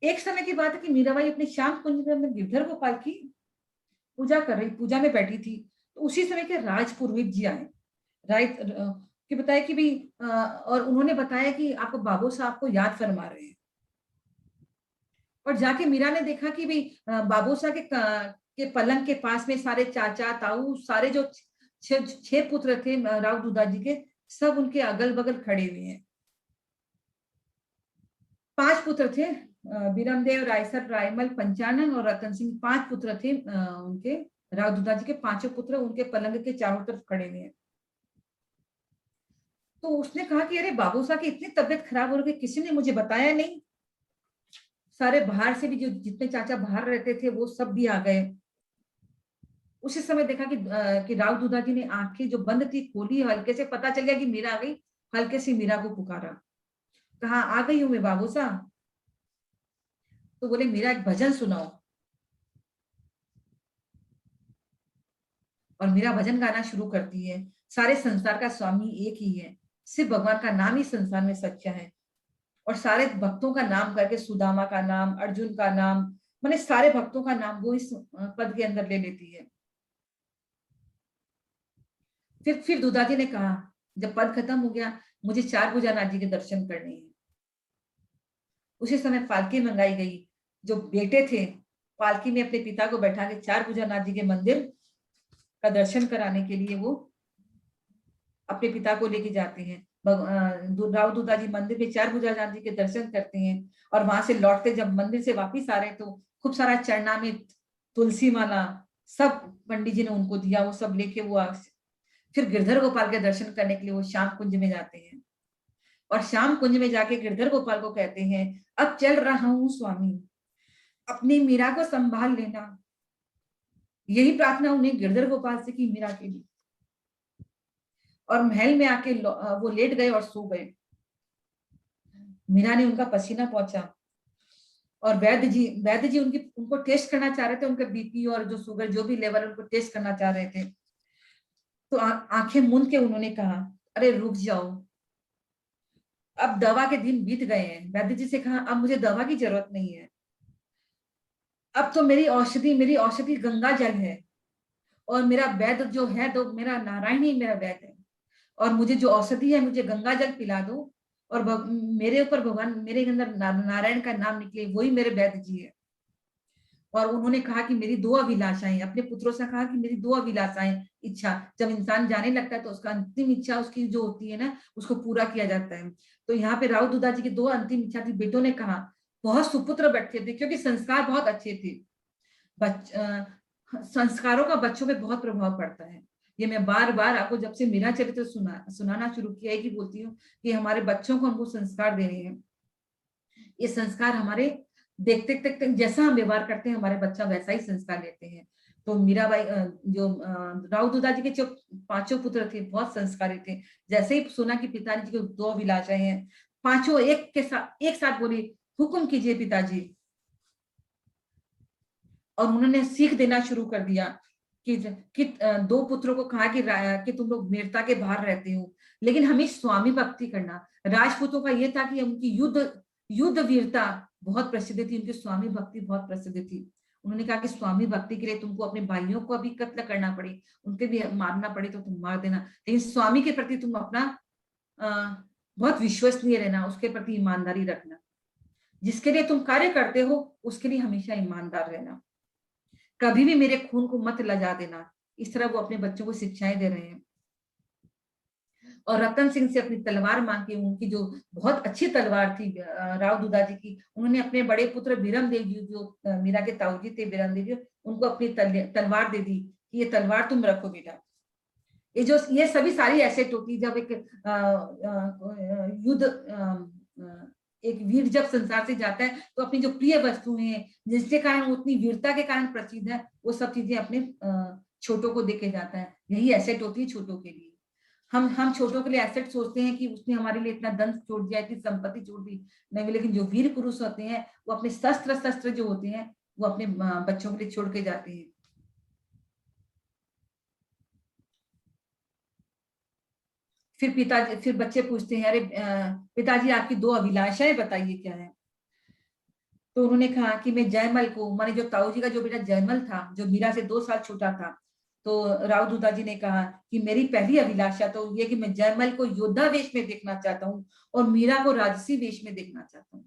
एक समय की बात है कि मीराबाई अपने श्याम कुंज में गिरधर गोपाल की पूजा कर रही, पूजा में बैठी थी। तो उसी समय के राज पुरोहित जी आए, राइट, कि बताया कि भी और उन्होंने बताया कि आपको बाबू साहब को याद फरमा रहे हैं। और जाके मीरा ने देखा कि भी बाबू साहब के पलंग के पास में सारे चाचा ताऊ, सारे जो छह पुत्र थे राव दूधा जी के, सब उनके अगल बगल खड़े हुए हैं। 5 पुत्र थे, बीरमदेव, रायसर, रायमल, पंचानन और रतन सिंह, 5 पुत्र थे उनके, राव दूधा जी के 5 पुत्र उनके पलंग के चारों तरफ खड़े हुए हैं। तो उसने कहा कि अरे बाबू साहब की इतनी तबियत खराब हो रही है, किसी ने मुझे बताया नहीं। सारे बाहर से भी, जो जितने चाचा बाहर रहते थे वो सब भी आ गए। उसी समय देखा कि राव दूधा जी ने आंखें जो बंद थी खोली, हल्के से पता चल गया कि मीरा आ गई, हल्के से मीरा को पुकारा, कहा आ गई हूं मैं बाबू साहब। तो बोले मीरा एक भजन सुनाओ। और मीरा भजन गाना शुरू करती है। सारे संसार का स्वामी एक ही है, सिर्फ भगवान का नाम ही संसार में सच्चा है। और सारे भक्तों का नाम करके, सुदामा का नाम, अर्जुन का नाम, मैंने सारे भक्तों का नाम वो इस पद के अंदर ले लेती है। फिर दूधा जी ने कहा, जब पद खत्म हो गया, मुझे 4 भुजानाथ जी के दर्शन करने हैं। उसी समय पालकी मंगाई गई, जो बेटे थे पालकी में अपने पिता को बैठा के 4 भुजानाथ जी के मंदिर का दर्शन कराने के लिए वो अपने पिता को लेके जाते हैं। राव दूधा जी मंदिर में 4 भुजानाथ जी के दर्शन करते हैं। और वहां से लौटते जब मंदिर से वापिस आ रहे तो खूब सारा चरणामृत, तुलसी माला सब पंडित जी ने उनको दिया, वो सब लेके वो फिर गिरधर गोपाल के दर्शन करने के लिए वो श्याम कुंज में जाते हैं। और श्याम कुंज में जाके गिरधर गोपाल को कहते हैं, अब चल रहा हूं स्वामी, अपनी मीरा को संभाल लेना। यही प्रार्थना उन्हें गिरधर गोपाल से की मीरा के लिए। और महल में आके वो लेट गए और सो गए। मीरा ने उनका पसीना पहुंचा। और वैद्य जी उनको टेस्ट करना चाह रहे थे, उनका बीपी और जो शुगर जो भी लेवल उनको टेस्ट करना चाह रहे थे। तो आंखें मूंद के उन्होंने कहा, अरे रुक जाओ, अब दवा के दिन बीत गए हैं। वैद्य जी से कहा, अब मुझे दवा की जरूरत नहीं है, अब तो मेरी औषधि गंगा जल है। और मेरा वैद्य जो है, तो मेरा नारायण ही मेरा वैद्य है। और मुझे जो औषधि है, मुझे गंगा जल पिला दो, और मेरे ऊपर भगवान, मेरे अंदर नारायण का नाम निकले, वही मेरे वैद्य जी है। और उन्होंने कहा कि मेरी दो अभिलाषाएं, अपने पुत्रों से कहा कि मेरी दो अभिलाषाएं, इच्छा, जब इंसान जाने लगता है तो उसका अंतिम इच्छा उसकी जो होती है ना उसको पूरा किया जाता है। तो यहाँ पे राव दुदा जी की दो अंतिम इच्छा थी। बेटों ने कहा, बहुत सुपुत्र बैठे थे क्योंकि संस्कार बहुत अच्छे थे। संस्कारों का बच्चों पे बहुत प्रभाव पड़ता है। ये मैं बार बार आपको जब से मेरा चरित्र सुनाना शुरू किया है कि बोलती हूँ कि हमारे बच्चों को हमको संस्कार देने हैं। ये संस्कार हमारे देखते देखते जैसा हम व्यवहार करते हैं हमारे बच्चा वैसा ही संस्कार लेते हैं। तो मीराबाई जो राव दुदा जी के जो पांचों पुत्र थे बहुत संस्कारी थे। जैसे ही सुना कि पिताजी की दो अभिलाषाएं हैं, पांचों एक साथ बोली, हुक्म कीजिए पिताजी। और उन्होंने सीख देना शुरू कर दिया कि दो पुत्रों को कहा कि तुम लोग वीरता के बाहर रहते हो, लेकिन हमें स्वामी भक्ति करना। राजपूतों का ये था कि उनकी युद्ध वीरता बहुत प्रसिद्ध थी, उनकी स्वामी भक्ति बहुत प्रसिद्ध थी। उन्होंने कहा कि स्वामी भक्ति के लिए तुमको अपने भाइयों को भी कत्ल करना पड़े, उनके भी मारना पड़े तो तुम मार देना, लेकिन स्वामी के प्रति तुम अपना बहुत विश्वसनीय रहना, उसके प्रति ईमानदारी रखना। जिसके लिए तुम कार्य करते हो उसके लिए हमेशा ईमानदार रहना, कभी भी मेरे खून को मत लजा देना। इस तरह वो अपने बच्चों को शिक्षाएं दे रहे हैं। और रतन सिंह से अपनी तलवार मांग के, उनकी जो बहुत अच्छी तलवार थी राव दुदा जी की, उन्होंने अपने बड़े पुत्र बीरम देव जी जो मीरा के ताऊजी थे, बीरम देव जी, उनको अपनी तलवार दे दी कि ये तलवार तुम रखो बेटा। ये सभी सारी एसेट होती, जब एक युद्ध एक वीर जब संसार से जाता है तो अपनी जो प्रिय वस्तुएं हैं जिसके कारण वो उतनी वीरता के कारण प्रसिद्ध है, वो सब चीजें अपने छोटों को देके जाता है। यही एसेट होती है छोटों के लिए। हम छोटों के लिए एसेट सोचते हैं कि उसने हमारे लिए इतना धन छोड़ दिया, इतनी संपत्ति छोड़ दी, नहीं, लेकिन जो वीर पुरुष होते हैं वो अपने शस्त्र जो होते हैं वो अपने बच्चों के लिए छोड़ के जाते हैं। फिर बच्चे पूछते हैं, अरे पिताजी आपकी दो अभिलाषाएं बताइए क्या है। तो उन्होंने कहा कि मैं जयमल को, माने जो ताऊ जी का जो बेटा जयमल था, जो मीरा से 2 साल छोटा था, तो राव दुदा जी ने कहा कि मेरी पहली अभिलाषा तो ये कि मैं जयमल को योद्धा वेश में देखना चाहता हूँ और मीरा को राजसी वेश में देखना चाहता हूँ।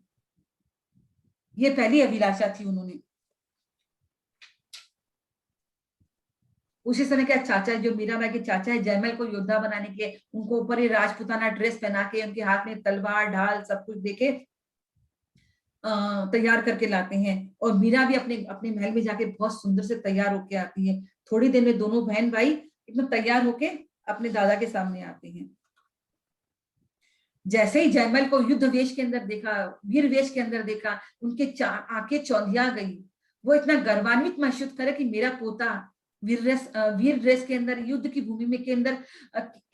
ये पहली अभिलाषा थी उन्होंने। उसी समय क्या चाचा, जो मीराबाई के चाचा है, जयमल को योद्धा बनाने के, उनको ऊपर ही राजपूताना ड्रेस पहना के, उनके हाथ में तलवार ढाल सब कुछ देके तैयार करके लाते हैं। और मीरा भी अपने अपने महल में जाके बहुत सुंदर से तैयार होके आती है। थोड़ी देर में दोनों बहन भाई एकदम तैयार होके अपने दादा के सामने आते हैं। जैसे ही जयमल को युद्ध वेश के अंदर देखा, वीर वेश के अंदर देखा, उनके आंखें चौंधिया गई। वो इतना गर्वान्वित महसूस करे कि मेरा पोता वीर ड्रेस के अंदर, युद्ध की भूमि में के अंदर,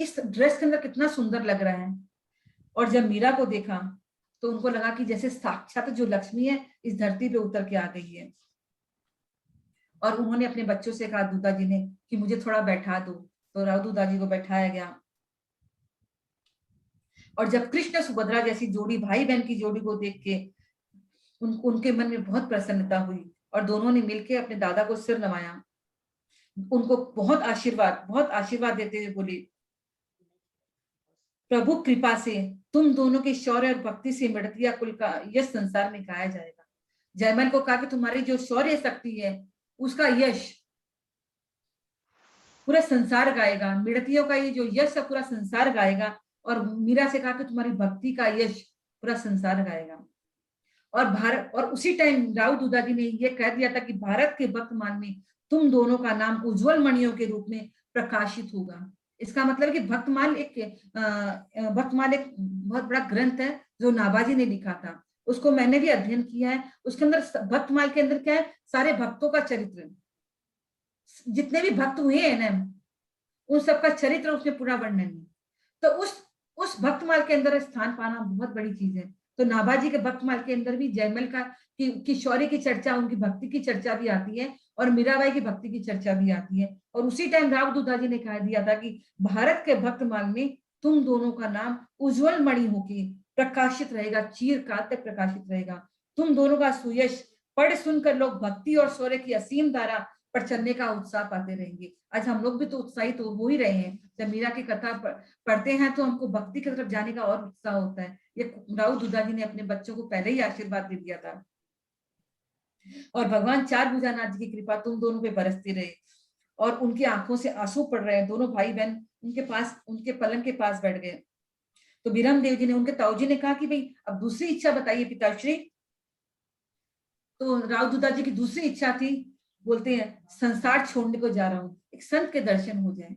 इस ड्रेस के अंदर कितना सुंदर लग रहा है। और जब मीरा को देखा तो उनको लगा कि जैसे साक्षात जो लक्ष्मी है इस धरती पे उतर के आ गई है। और उन्होंने अपने बच्चों से कहा, दुदा जी ने, कि मुझे थोड़ा बैठा दो। तो राव दुदा जी को बैठाया गया। और जब कृष्ण सुभद्रा जैसी जोड़ी, भाई बहन की जोड़ी को देख के उनके मन में बहुत प्रसन्नता हुई और दोनों ने मिलकर अपने दादा को सिर नवाया, उनको बहुत आशीर्वाद देते हुए बोले, प्रभु कृपा से तुम दोनों के शौर्य और भक्ति से मृतिया कुल का यश संसार में गाया जाएगा। जयमल को कहा कि तुम्हारी जो शौर्य शक्ति है उसका यश पूरा संसार गाएगा, मृतियों का ये जो यश है पूरा संसार गाएगा। और मीरा से कहा कि तुम्हारी भक्ति का यश पूरा संसार गाएगा। और उसी टाइम राव दुदा जी ने ये कह दिया था कि भारत के वर्तमान में तुम दोनों का नाम उज्जवल मणियों के रूप में प्रकाशित होगा। इसका मतलब कि भक्तमाल एक बहुत बड़ा ग्रंथ है जो नाभाजी ने लिखा था, उसको मैंने भी अध्ययन किया है। उसके अंदर भक्तमाल के अंदर क्या है, सारे भक्तों का चरित्र, जितने भी भक्त हुए हैं ना, उन सबका चरित्र उसमें पूरा वर्णन है। तो उस भक्तमाल के अंदर स्थान पाना बहुत बड़ी चीज है। तो नाभाजी के भक्तमाल के अंदर भी जयमल की शौर्य की चर्चा, उनकी भक्ति की चर्चा भी आती है और मीराबाई की भक्ति की चर्चा भी आती है। और उसी टाइम राव दुदा जी ने कह दिया था कि भारत के भक्तमाल में तुम दोनों का नाम उज्जवल मणि होके प्रकाशित रहेगा, चिरकाल तक प्रकाशित रहेगा। तुम दोनों का सुयश पढ़ सुनकर लोग भक्ति और शौर्य की असीम धारा पर चलने का उत्साह पाते रहेंगे। आज हम लोग भी तो उत्साहित हो ही रहे हैं। जब मीरा की कथा पढ़ते हैं तो हमको भक्ति की तरफ जाने का और उत्साह होता है। ये राव दुदा जी ने अपने बच्चों को पहले ही आशीर्वाद दे दिया था। और भगवान चार भुजानाथ जी की कृपा तुम दोनों पे बरसती रहे, और उनकी आंखों से आंसू पड़ रहे हैं। दोनों भाई बहन उनके पास, उनके पलंग के पास बैठ गए। तो बीरम देव जी ने, उनके ताऊजी ने कहा कि भाई अब दूसरी इच्छा बताइए पिताश्री। तो राव दूधा जी की दूसरी इच्छा थी, बोलते हैं संसार छोड़ने को जा रहा हूँ, एक संत के दर्शन हो जाए।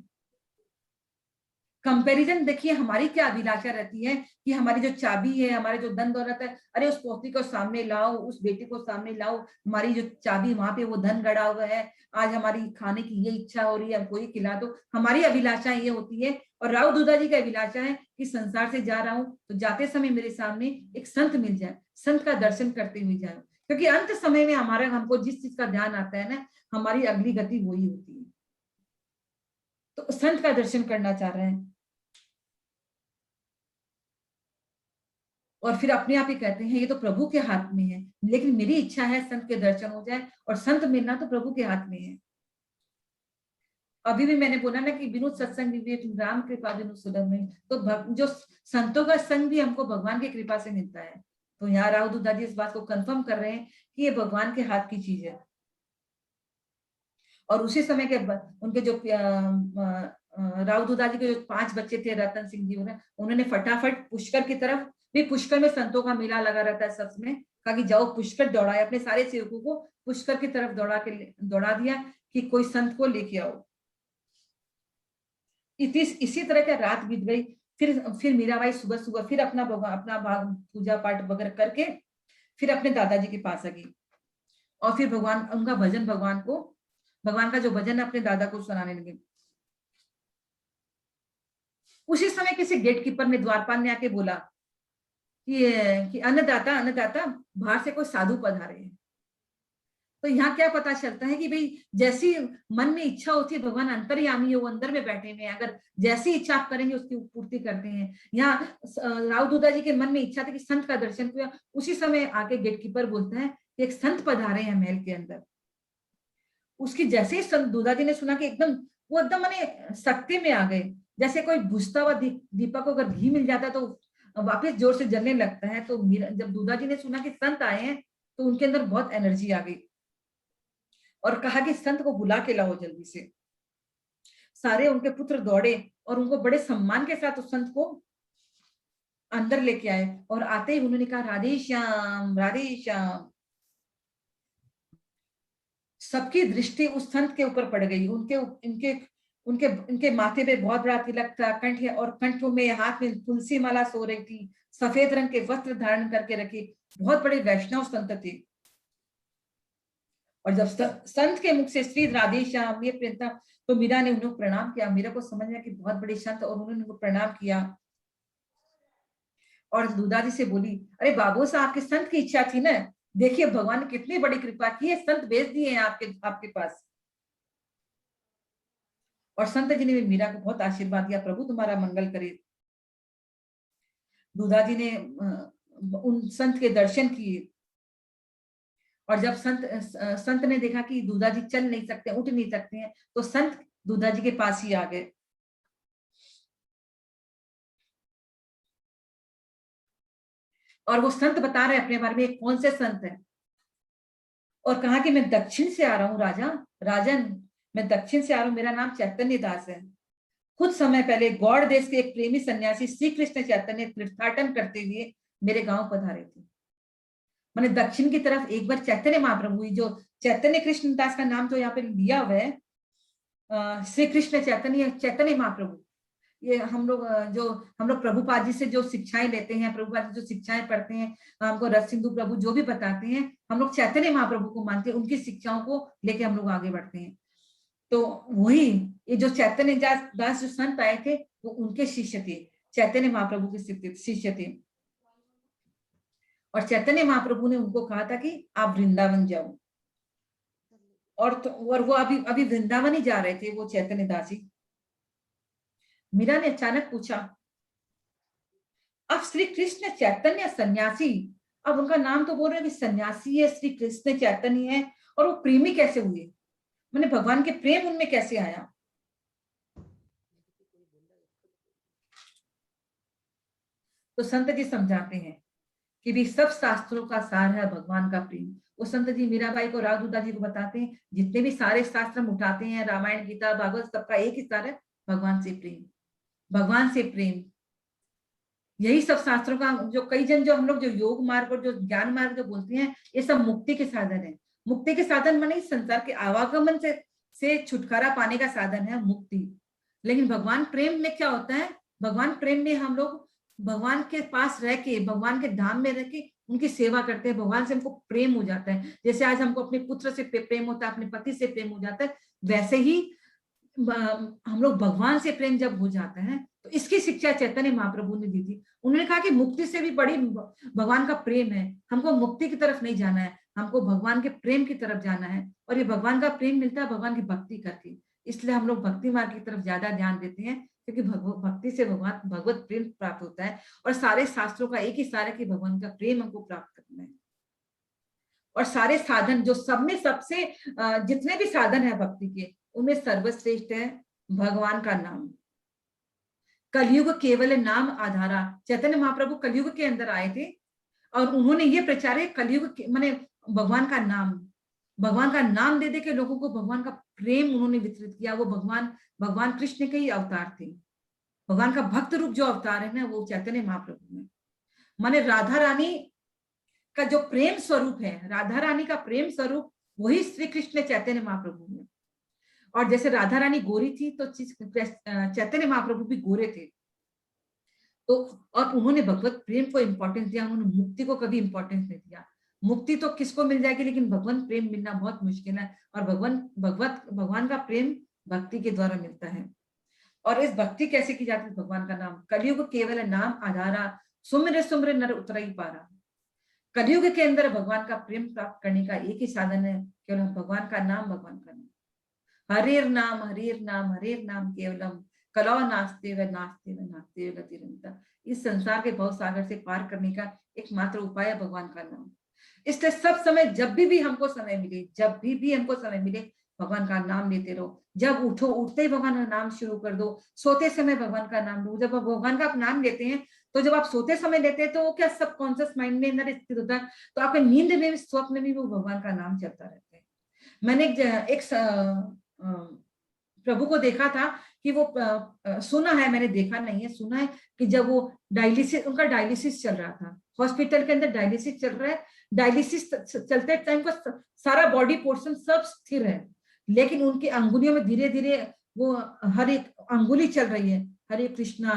कंपैरिजन देखिए, हमारी क्या अभिलाषा रहती है कि हमारी जो चाबी है, हमारे जो धन दौलत है, अरे उस पोती को सामने लाओ, उस बेटे को सामने लाओ, हमारी जो चाबी वहां पे वो धन गड़ा हुआ है, आज हमारी खाने की ये इच्छा हो रही है, हमको ये खिला दो। हमारी अभिलाषा ये होती है। और राव दूधा जी की अभिलाषा है कि संसार से जा रहा हूँ तो जाते समय मेरे सामने एक संत मिल जाए, संत का दर्शन करते हुए जाए, क्योंकि अंत समय में हमारा, हमको जिस चीज का ध्यान आता है ना, हमारी अगली गति वही होती है। तो संत का दर्शन करना चाह रहे हैं, और फिर अपने आप ही कहते हैं ये तो प्रभु के हाथ में है, लेकिन मेरी इच्छा है संत के दर्शन हो जाए, और संत मिलना तो प्रभु के हाथ में है। अभी भी मैंने बोला ना कि बिनु सत्संग विवेक राम कृपा बिनु सुलभ में, तो जो संतों का संग भी हमको भगवान की कृपा से मिलता है। तो यहाँ राव दूधा जी इस बात को कंफर्म कर रहे हैं कि ये भगवान के हाथ की चीज है। और उसी समय के उनके जो राव दूधा जी के जो 5 बच्चे थे, रतन सिंह जी, उन्होंने फटाफट पुष्कर की तरफ भी, पुष्कर में संतों का मेला लगा रहता है सब में, कहा कि जाओ पुष्कर दौड़ाए, अपने सारे सेवकों को पुष्कर की तरफ दौड़ा दिया कि कोई संत को लेके आओ। इसी तरह का रात बीत गई। फिर मीराबाई सुबह सुबह फिर अपना भाग पूजा पाठ वगैरह करके फिर अपने दादाजी के पास आ गई, और फिर भगवान, उनका भजन, भगवान का जो भजन है अपने दादा को सुनाने लगे। उसी समय किसी गेटकीपर ने, द्वारपाल ने आके बोला कि अन्नदाता अन्नदाता, बाहर से कोई साधु पधारे हैं। तो यहाँ क्या पता चलता है कि भाई जैसी मन में इच्छा होती है, भगवान अंतर्यामी है, वो अंदर में बैठे हुए हैं, अगर जैसी इच्छा आप करेंगे उसकी पूर्ति करते हैं। यहाँ राव दूधा जी के मन में इच्छा थी कि संत का दर्शन किया, उसी समय आके गेटकीपर बोलता है कि एक संत पधारे हैं महल के अंदर। उसकी जैसे ही संत दूधा जी ने सुना कि वो एकदम माने शक्ति में आ गए, जैसे कोई बुझता हुआ दीपक को अगर घी मिल जाता है तो वापस जोर से जलने लगता है। तो जब दूधा जी ने सुना कि संत आए हैं तो उनके अंदर बहुत एनर्जी आ गई, और कहा कि संत को बुला के लाओ जल्दी से। सारे उनके पुत्र दौड़े और उनको बड़े सम्मान के साथ उस संत को अंदर लेके आए, और आते ही उन्होंने कहा राधे श्याम राधे श्याम। सबकी दृष्टि उस संत के ऊपर पड़ गई। उनके माथे पे बहुत बड़ा तिलक था, कंठ और कंठों में, हाथ में तुलसी माला सो रही थी, सफेद रंग के वस्त्र धारण करके रखे, बहुत बड़े वैष्णव संत थे। और जब संत के मुख से श्री राधे श्याम ये प्रेम, तो मीरा ने उन्हें प्रणाम किया। मीरा को समझ में कि बहुत बड़े संत, और उन्होंने उनको प्रणाम किया और दूधा जी से बोली, अरे बाबू साहब, आपके संत की इच्छा थी ना, देखिए भगवान ने कितनी बड़ी कृपा की है, संत भेज दिए हैं आपके पास। और संत जी ने भी मीरा को बहुत आशीर्वाद दिया, प्रभु तुम्हारा मंगल करे। दूधा जी ने उन संत के दर्शन किए, और जब संत ने देखा कि दूधा जी चल नहीं सकते, उठ नहीं सकते हैं, तो संत दूधा जी के पास ही आ गए। और वो संत बता रहे अपने बारे में कौन से संत है, और कहा कि मैं दक्षिण से आ रहा हूँ राजन, मैं दक्षिण से आ रहा हूँ, मेरा नाम चैतन्य दास है। कुछ समय पहले गौड़ देश के एक प्रेमी सन्यासी श्री कृष्ण चैतन्य तीर्थाटन करते हुए मेरे गांव पधारे थे। मैंने दक्षिण की तरफ एक बार चैतन्य महाप्रभु, जो चैतन्य कृष्ण दास का नाम तो यहाँ पे लिया हुआ है, श्री कृष्ण चैतन्य महाप्रभु। ये हम लोग प्रभुपाद जी से जो शिक्षाएं लेते हैं, प्रभुपाद जी जो शिक्षाएं पढ़ते हैं, हमको रस सिंधु प्रभु जो भी बताते हैं, हम लोग चैतन्य महाप्रभु को मानते हैं, उनकी शिक्षाओं को लेके हम लोग आगे बढ़ते हैं। तो वही ये जो चैतन्य दास जो संत आए थे, वो उनके शिष्य थे, चैतन्य महाप्रभु के शिष्य थे। और चैतन्य महाप्रभु ने उनको कहा था कि आप वृंदावन जाओ, और वो अभी वृंदावन ही जा रहे थे, वो चैतन्य दास जी। मीरा ने अचानक पूछा, अब श्री कृष्ण चैतन्य सन्यासी, अब उनका नाम तो बोल रहे कि सन्यासी है, श्री कृष्ण चैतन्य है, और वो प्रेमी कैसे हुए, मैंने भगवान के प्रेम उनमें कैसे आया। तो संत जी समझाते हैं कि भी सब शास्त्रों का सार है भगवान का प्रेम। वो संत जी मीराबाई को, राजदूता जी को बताते हैं, जितने भी सारे शास्त्र हम उठाते हैं, रामायण गीता भागवत, सबका एक ही सार है, भगवान से प्रेम, भगवान से प्रेम। यही सब शास्त्रों का जो कई जन जो हम लोग जो योग मार्ग और जो ज्ञान मार्ग जो बोलते हैं, ये सब मुक्ति के साधन है। मुक्ति के साधन माने संसार के आवागमन से छुटकारा पाने का साधन है मुक्ति। लेकिन भगवान प्रेम में क्या होता है, भगवान प्रेम में हम लोग भगवान के पास रह के, भगवान के धाम में रह के उनकी सेवा करते हैं, भगवान से हमको प्रेम हो जाता है। जैसे आज हमको अपने पुत्र से प्रेम होता है, अपने पति से प्रेम हो जाता है, वैसे ही हम लोग भगवान से प्रेम जब हो जाता है, तो इसकी शिक्षा चैतन्य महाप्रभु ने दी थी। उन्होंने कहा कि मुक्ति से भी बड़ी भगवान का प्रेम है, हमको मुक्ति की तरफ नहीं जाना है, हमको भगवान के प्रेम की तरफ जाना है। और ये भगवान का प्रेम मिलता है भगवान की भक्ति करके। इसलिए हम लोग भक्ति मार्ग की तरफ ज्यादा ध्यान देते हैं, क्योंकि भक्ति से भगवान भगवत प्रेम प्राप्त होता है। और सारे शास्त्रों का एक ही सार है कि भगवान का प्रेम हमको प्राप्त करना है। और सारे साधन जो सब में सबसे जितने भी साधन है भक्ति के, उनमें सर्वश्रेष्ठ है भगवान का नाम। कलयुग केवल नाम आधारा। चैतन्य महाप्रभु कलयुग के अंदर आए थे और उन्होंने ये प्रचार है, कलयुग माने भगवान का नाम दे दे के लोगों को भगवान का प्रेम उन्होंने वितरित किया। वो भगवान कृष्ण के ही अवतार थे। भगवान का भक्त रूप जो अवतार है ना, वो चैतन्य महाप्रभु है। माने राधा रानी का जो प्रेम स्वरूप है, राधा रानी का प्रेम स्वरूप वही श्री कृष्ण चैतन्य महाप्रभु है। और जैसे राधा रानी गोरी थी, तो चैतन्य महाप्रभु भी गोरे थे। तो और उन्होंने भगवत प्रेम को इंपॉर्टेंस दिया, उन्होंने मुक्ति को कभी इंपॉर्टेंस नहीं दिया। मुक्ति तो किसको मिल जाएगी, लेकिन भगवान प्रेम मिलना बहुत मुश्किल है। और भगवान का प्रेम भक्ति के द्वारा मिलता है। और इस भक्ति कैसे की जाती है, भगवान का नाम। कलयुग केवल नाम आधारा, सुमिर सुमिर नर उतरई पारा। कलयुग के अंदर भगवान का प्रेम प्राप्त करने का एक ही साधन है, केवल भगवान का नाम, भगवान का नाम। हरेर नाम केवलम, कलौ नास्ते व नास्ते व नास्ते व गतिरंता। इस संसार के भव सागर से पार करने का एकमात्र उपाय है भगवान का नाम। इसलिए सब समय, जब भी हमको समय मिले, भगवान का नाम लेते रहो। जब उठो, उठते ही भगवान का नाम शुरू कर दो, सोते समय भगवान का नाम लो। जब आप भगवान का नाम लेते हैं, तो जब आप सोते समय लेते हैं, तो वो क्या सबकॉन्शियस माइंड में अंदर स्थित होता है, तो आपके नींद में भी, स्वप्न में भी वो भगवान का नाम चलता रहता है। मैंने एक प्रभु को देखा था कि वो सुना है, मैंने देखा नहीं है, सुना है कि जब वो उनका डायलिसिस चल रहा था, हॉस्पिटल के अंदर डायलिसिस चल रहा है। डायलिसिस चलते टाइम को सारा बॉडी पोर्शन सब स्थिर है, लेकिन उनकी अंगुलियों में धीरे धीरे वो हर एक अंगुली चल रही है, हरे कृष्णा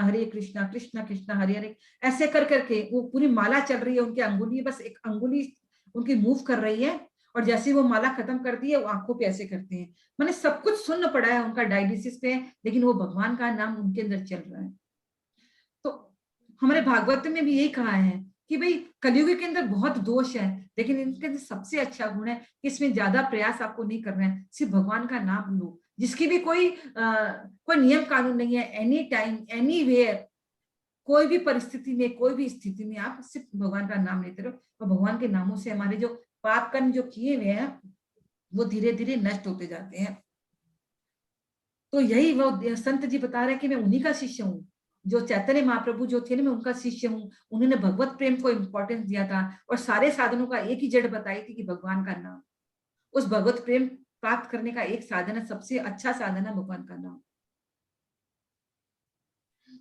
कृष्णा कृष्णा हरे हरे, ऐसे कर करके वो पूरी माला चल रही है। उनकी अंगुली, बस एक अंगुली उनकी मूव कर रही है, और जैसे वो माला खत्म कर दी है, वो आंखों पे ऐसे करते हैं। मैंने सब कुछ सुनना पड़ा है उनका डायलिसिस पे, लेकिन वो भगवान का नाम उनके अंदर चल रहा है। तो हमारे भागवत में भी यही कहा है कि भाई कलयुग के अंदर बहुत दोष है, लेकिन इनके अंदर सबसे अच्छा गुण है कि इसमें ज्यादा प्रयास आपको नहीं करना है, सिर्फ भगवान का नाम लो, जिसकी भी कोई नियम कानून नहीं है। एनी टाइम एनी वेयर, कोई भी परिस्थिति में, कोई भी स्थिति में आप सिर्फ भगवान का नाम लेते रहो, और भगवान के नामों से हमारे जो पाप कर्म जो किए हुए हैं, वो धीरे धीरे नष्ट होते जाते हैं। तो यही वो संत जी बता रहे हैं कि मैं उन्हीं का शिष्य हूँ, जो चैतन्य महाप्रभु जो थे ना, मैं उनका शिष्य हूँ। उन्होंने भगवत प्रेम को इंपॉर्टेंस दिया था, और सारे साधनों का एक ही जड़ बताई थी कि भगवान का नाम। उस भगवत प्रेम प्राप्त करने का एक साधन है, सबसे अच्छा साधन है भगवान का नाम।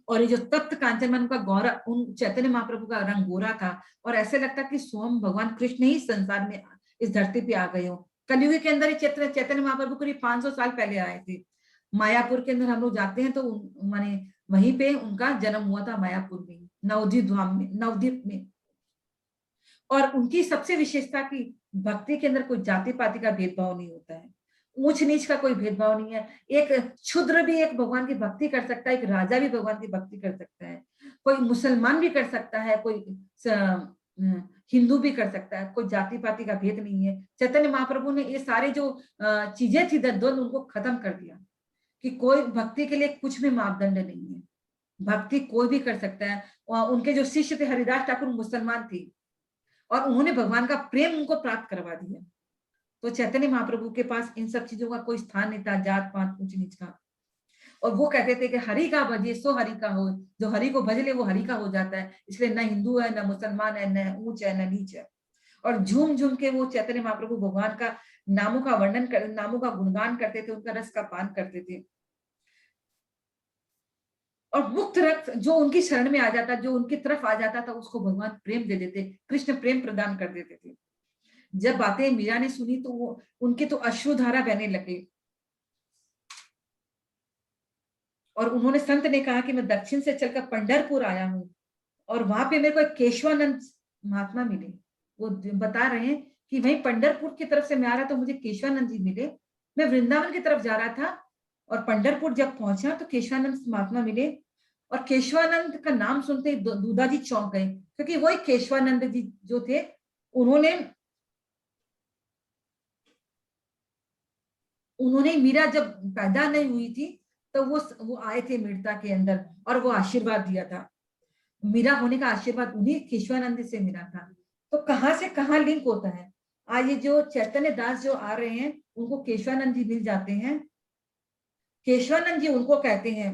और ये जो तप्त कांचन मन का गौरा, उन चैतन्य महाप्रभु का रंग गोरा था, और ऐसे लगता कि स्वयं भगवान कृष्ण ही संसार में इस धरती पे आ गए हो। कलयुग के अंदर चैतन्य महाप्रभु करीब 500 साल पहले आए थे। मायापुर के अंदर हम लोग जाते हैं, तो माने वहीं पे उनका जन्म हुआ था, मायापुर में, नवद्वीप में। और उनकी सबसे विशेषता की भक्ति के अंदर कोई जाति पाति का भेदभाव नहीं होता है, ऊंच नीच का कोई भेदभाव नहीं है। एक क्षुद्र भी एक भगवान की भक्ति कर सकता है, एक राजा भी भगवान की भक्ति कर सकता है, कोई मुसलमान भी कर सकता है, कोई हिंदू भी कर सकता है, कोई जाति पाति का भेद नहीं है। चैतन्य महाप्रभु ने ये सारे जो चीजें थी द्वंद्व, उनको खत्म कर दिया कि कोई भक्ति के लिए कुछ भी मापदंड नहीं है, भक्ति कोई भी कर सकता है। और उनके जो शिष्य थे हरिदास ठाकुर मुसलमान थे, और उन्होंने भगवान का प्रेम उनको प्राप्त करवा दिया। तो चैतन्य महाप्रभु के पास इन सब चीजों का कोई स्थान नहीं था, जात पात ऊंच नीच का। और वो कहते थे कि हरि का भजे सो हरि का हो, जो हरि को भज ले वो हरि का हो जाता है। इसलिए न हिंदू है, न मुसलमान है, न ऊंच है, न नीच है। और झूम झूम के वो चैतन्य महाप्रभु भगवान का नामों का वर्णन कर, नामों का गुणगान करते थे, उनका रस का पान करते थे। और मुक्त रक्त जो उनकी शरण में आ जाता, जो उनकी तरफ आ जाता था, उसको भगवान प्रेम दे देते, कृष्ण प्रेम प्रदान कर देते थे। जब बातें मीरा ने सुनी तो वो उनके तो अश्रुधारा बहने लगे। और उन्होंने, संत ने कहा कि मैं दक्षिण से चलकर पंढरपुर आया हूँ और वहां पे मेरे को एक केशवानंद महात्मा मिले। वो बता रहे हैं कि वहीं पंढरपुर की तरफ से मैं आ रहा तो मुझे केशवानंद जी मिले। मैं वृंदावन की तरफ जा रहा था और पंढरपुर जब पहुंचा तो केशवानंद महात्मा मिले। और केशवानंद का नाम सुनते ही दूधा जी चौंक गए, क्योंकि वही केशवानंद जी जो थे, उन्होंने मीरा जब पैदा नहीं हुई थी तो वो आए थे मीरता के अंदर और वो आशीर्वाद दिया था। मीरा होने का आशीर्वाद उन्हीं केशवानंद से मिला था। तो कहां से कहां लिंक होता है। आज ये जो चैतन्य दास जो आ रहे हैं उनको केशवानंद जी मिल जाते हैं। केशवानंद जी उनको कहते हैं,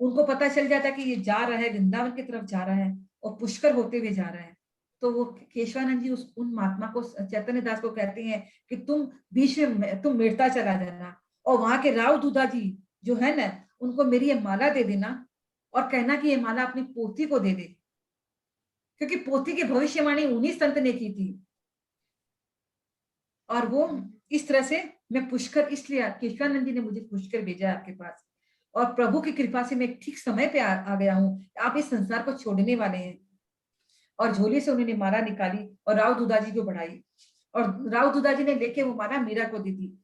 उनको पता चल जाता है कि ये जा रहा है, वृंदावन की तरफ जा रहा है और पुष्कर होते हुए जा रहा है। तो वो केशवानंद जी उन महात्मा को, चैतन्य दास को कहते हैं कि तुम बीच में तुम मीरता चला जाना और वहां के राव दूधा जी जो है ना, उनको मेरी ये माला दे देना और कहना कि ये माला अपनी पोती को दे दे, क्योंकि पोती की भविष्यवाणी उन्हीं संत ने की थी। और वो इस तरह से मैं पुष्कर, इसलिए केशवानंद जी ने मुझे पुष्कर भेजा है आपके पास, और प्रभु की कृपा से मैं ठीक समय पे आ गया हूँ। आप इस संसार को छोड़ने वाले हैं। और झोली से उन्होंने माला निकाली और राव दूधा जी को बढ़ाई और राव दूधा जी ने लेके वो माला मीरा को दी थी।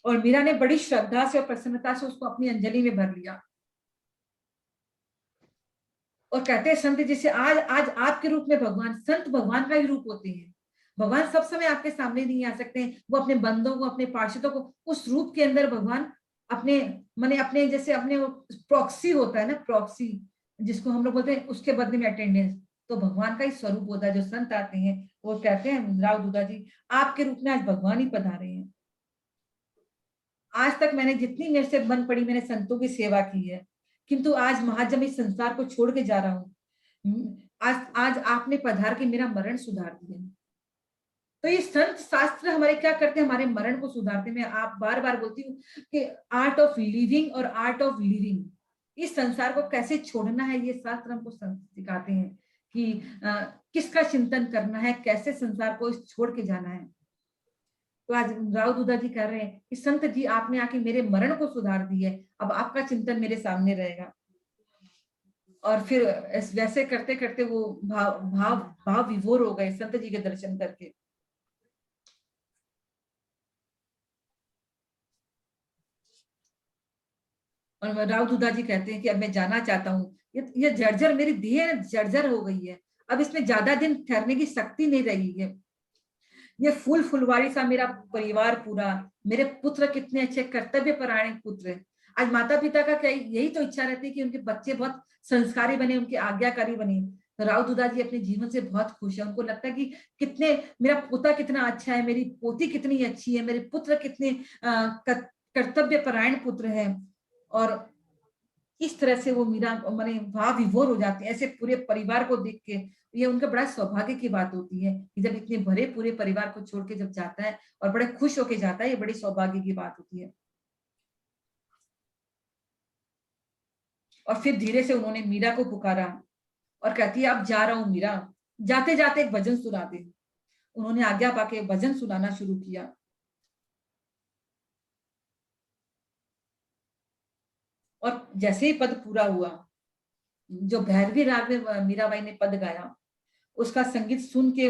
और मीरा ने बड़ी श्रद्धा से और प्रसन्नता से उसको अपनी अंजलि में भर लिया और कहते हैं संत जी से, आज आपके रूप में भगवान, संत भगवान का ही रूप होते हैं। भगवान सब समय आपके सामने नहीं आ सकते हैं। वो अपने बंदों को, अपने पार्षदों को उस रूप के अंदर भगवान अपने माने अपने जैसे अपने प्रॉक्सी होता है ना, प्रॉक्सी जिसको हम लोग बोलते हैं, उसके बदले में अटेंडेंस, तो भगवान का ही स्वरूप होता है। जो संत आते हैं वो कहते हैं राव दूधा जी आपके रूप में आज भगवान ही पधारे हैं। आज तक मैंने जितनी मेरे से बन पड़ी मैंने संतों की सेवा की है, किंतु आज महाजन इस संसार को छोड़ के जा रहा हूँ। आज आपने पधार के मेरा मरण सुधार दिया। तो ये संत शास्त्र हमारे क्या करते हैं, हमारे मरण को सुधारते। मैं आप बार बार बोलती हूँ कि आर्ट ऑफ लिविंग और आर्ट ऑफ लिविंग, इस संसार को कैसे छोड़ना है, ये शास्त्र हमको सिखाते हैं कि किसका चिंतन करना है, कैसे संसार को छोड़ के जाना है। तो आज राव दूधा जी कह रहे हैं कि संत जी आपने आके मेरे मरण को सुधार दी है, अब आपका चिंतन मेरे सामने रहेगा। और फिर वैसे करते करते वो भाव विभोर हो गए संत जी के दर्शन करके। और राव दूधा जी कहते हैं कि अब मैं जाना चाहता हूँ, ये जर्जर मेरी देह जर्जर हो गई है, अब इसमें ज्यादा दिन ठहरने की शक्ति नहीं रही है। ये फुलवारी सा मेरा परिवार पूरा, मेरे पुत्र कितने अच्छे कर्तव्य परायण पुत्र है। आज माता पिता का क्या यही तो इच्छा रहती है कि उनके बच्चे बहुत संस्कारी बने, उनके आज्ञाकारी बने। तो राव दूधा जी अपने जीवन से बहुत खुश है। उनको लगता है कि कितने मेरा पोता कितना अच्छा है, मेरी पोती कितनी अच्छी है, मेरे पुत्र कितने कर्तव्य परायण पुत्र है। और इस तरह से वो मीरा माने भाव विभोर हो जाते हैं ऐसे पूरे परिवार को देख के। ये उनका बड़ा सौभाग्य की बात होती है कि जब इतने भरे पूरे परिवार को छोड़ के जब जाता है और बड़े खुश होके जाता है, ये बड़ी सौभाग्य की बात होती है। और फिर धीरे से उन्होंने मीरा को पुकारा और कहती है अब जा रहा हूं मीरा, जाते जाते एक भजन सुना दे। उन्होंने आज्ञा पाके भजन सुनाना शुरू किया। और जैसे ही पद पूरा हुआ, जो भैरवी राग में मीराबाई ने पद गाया, उसका संगीत सुन के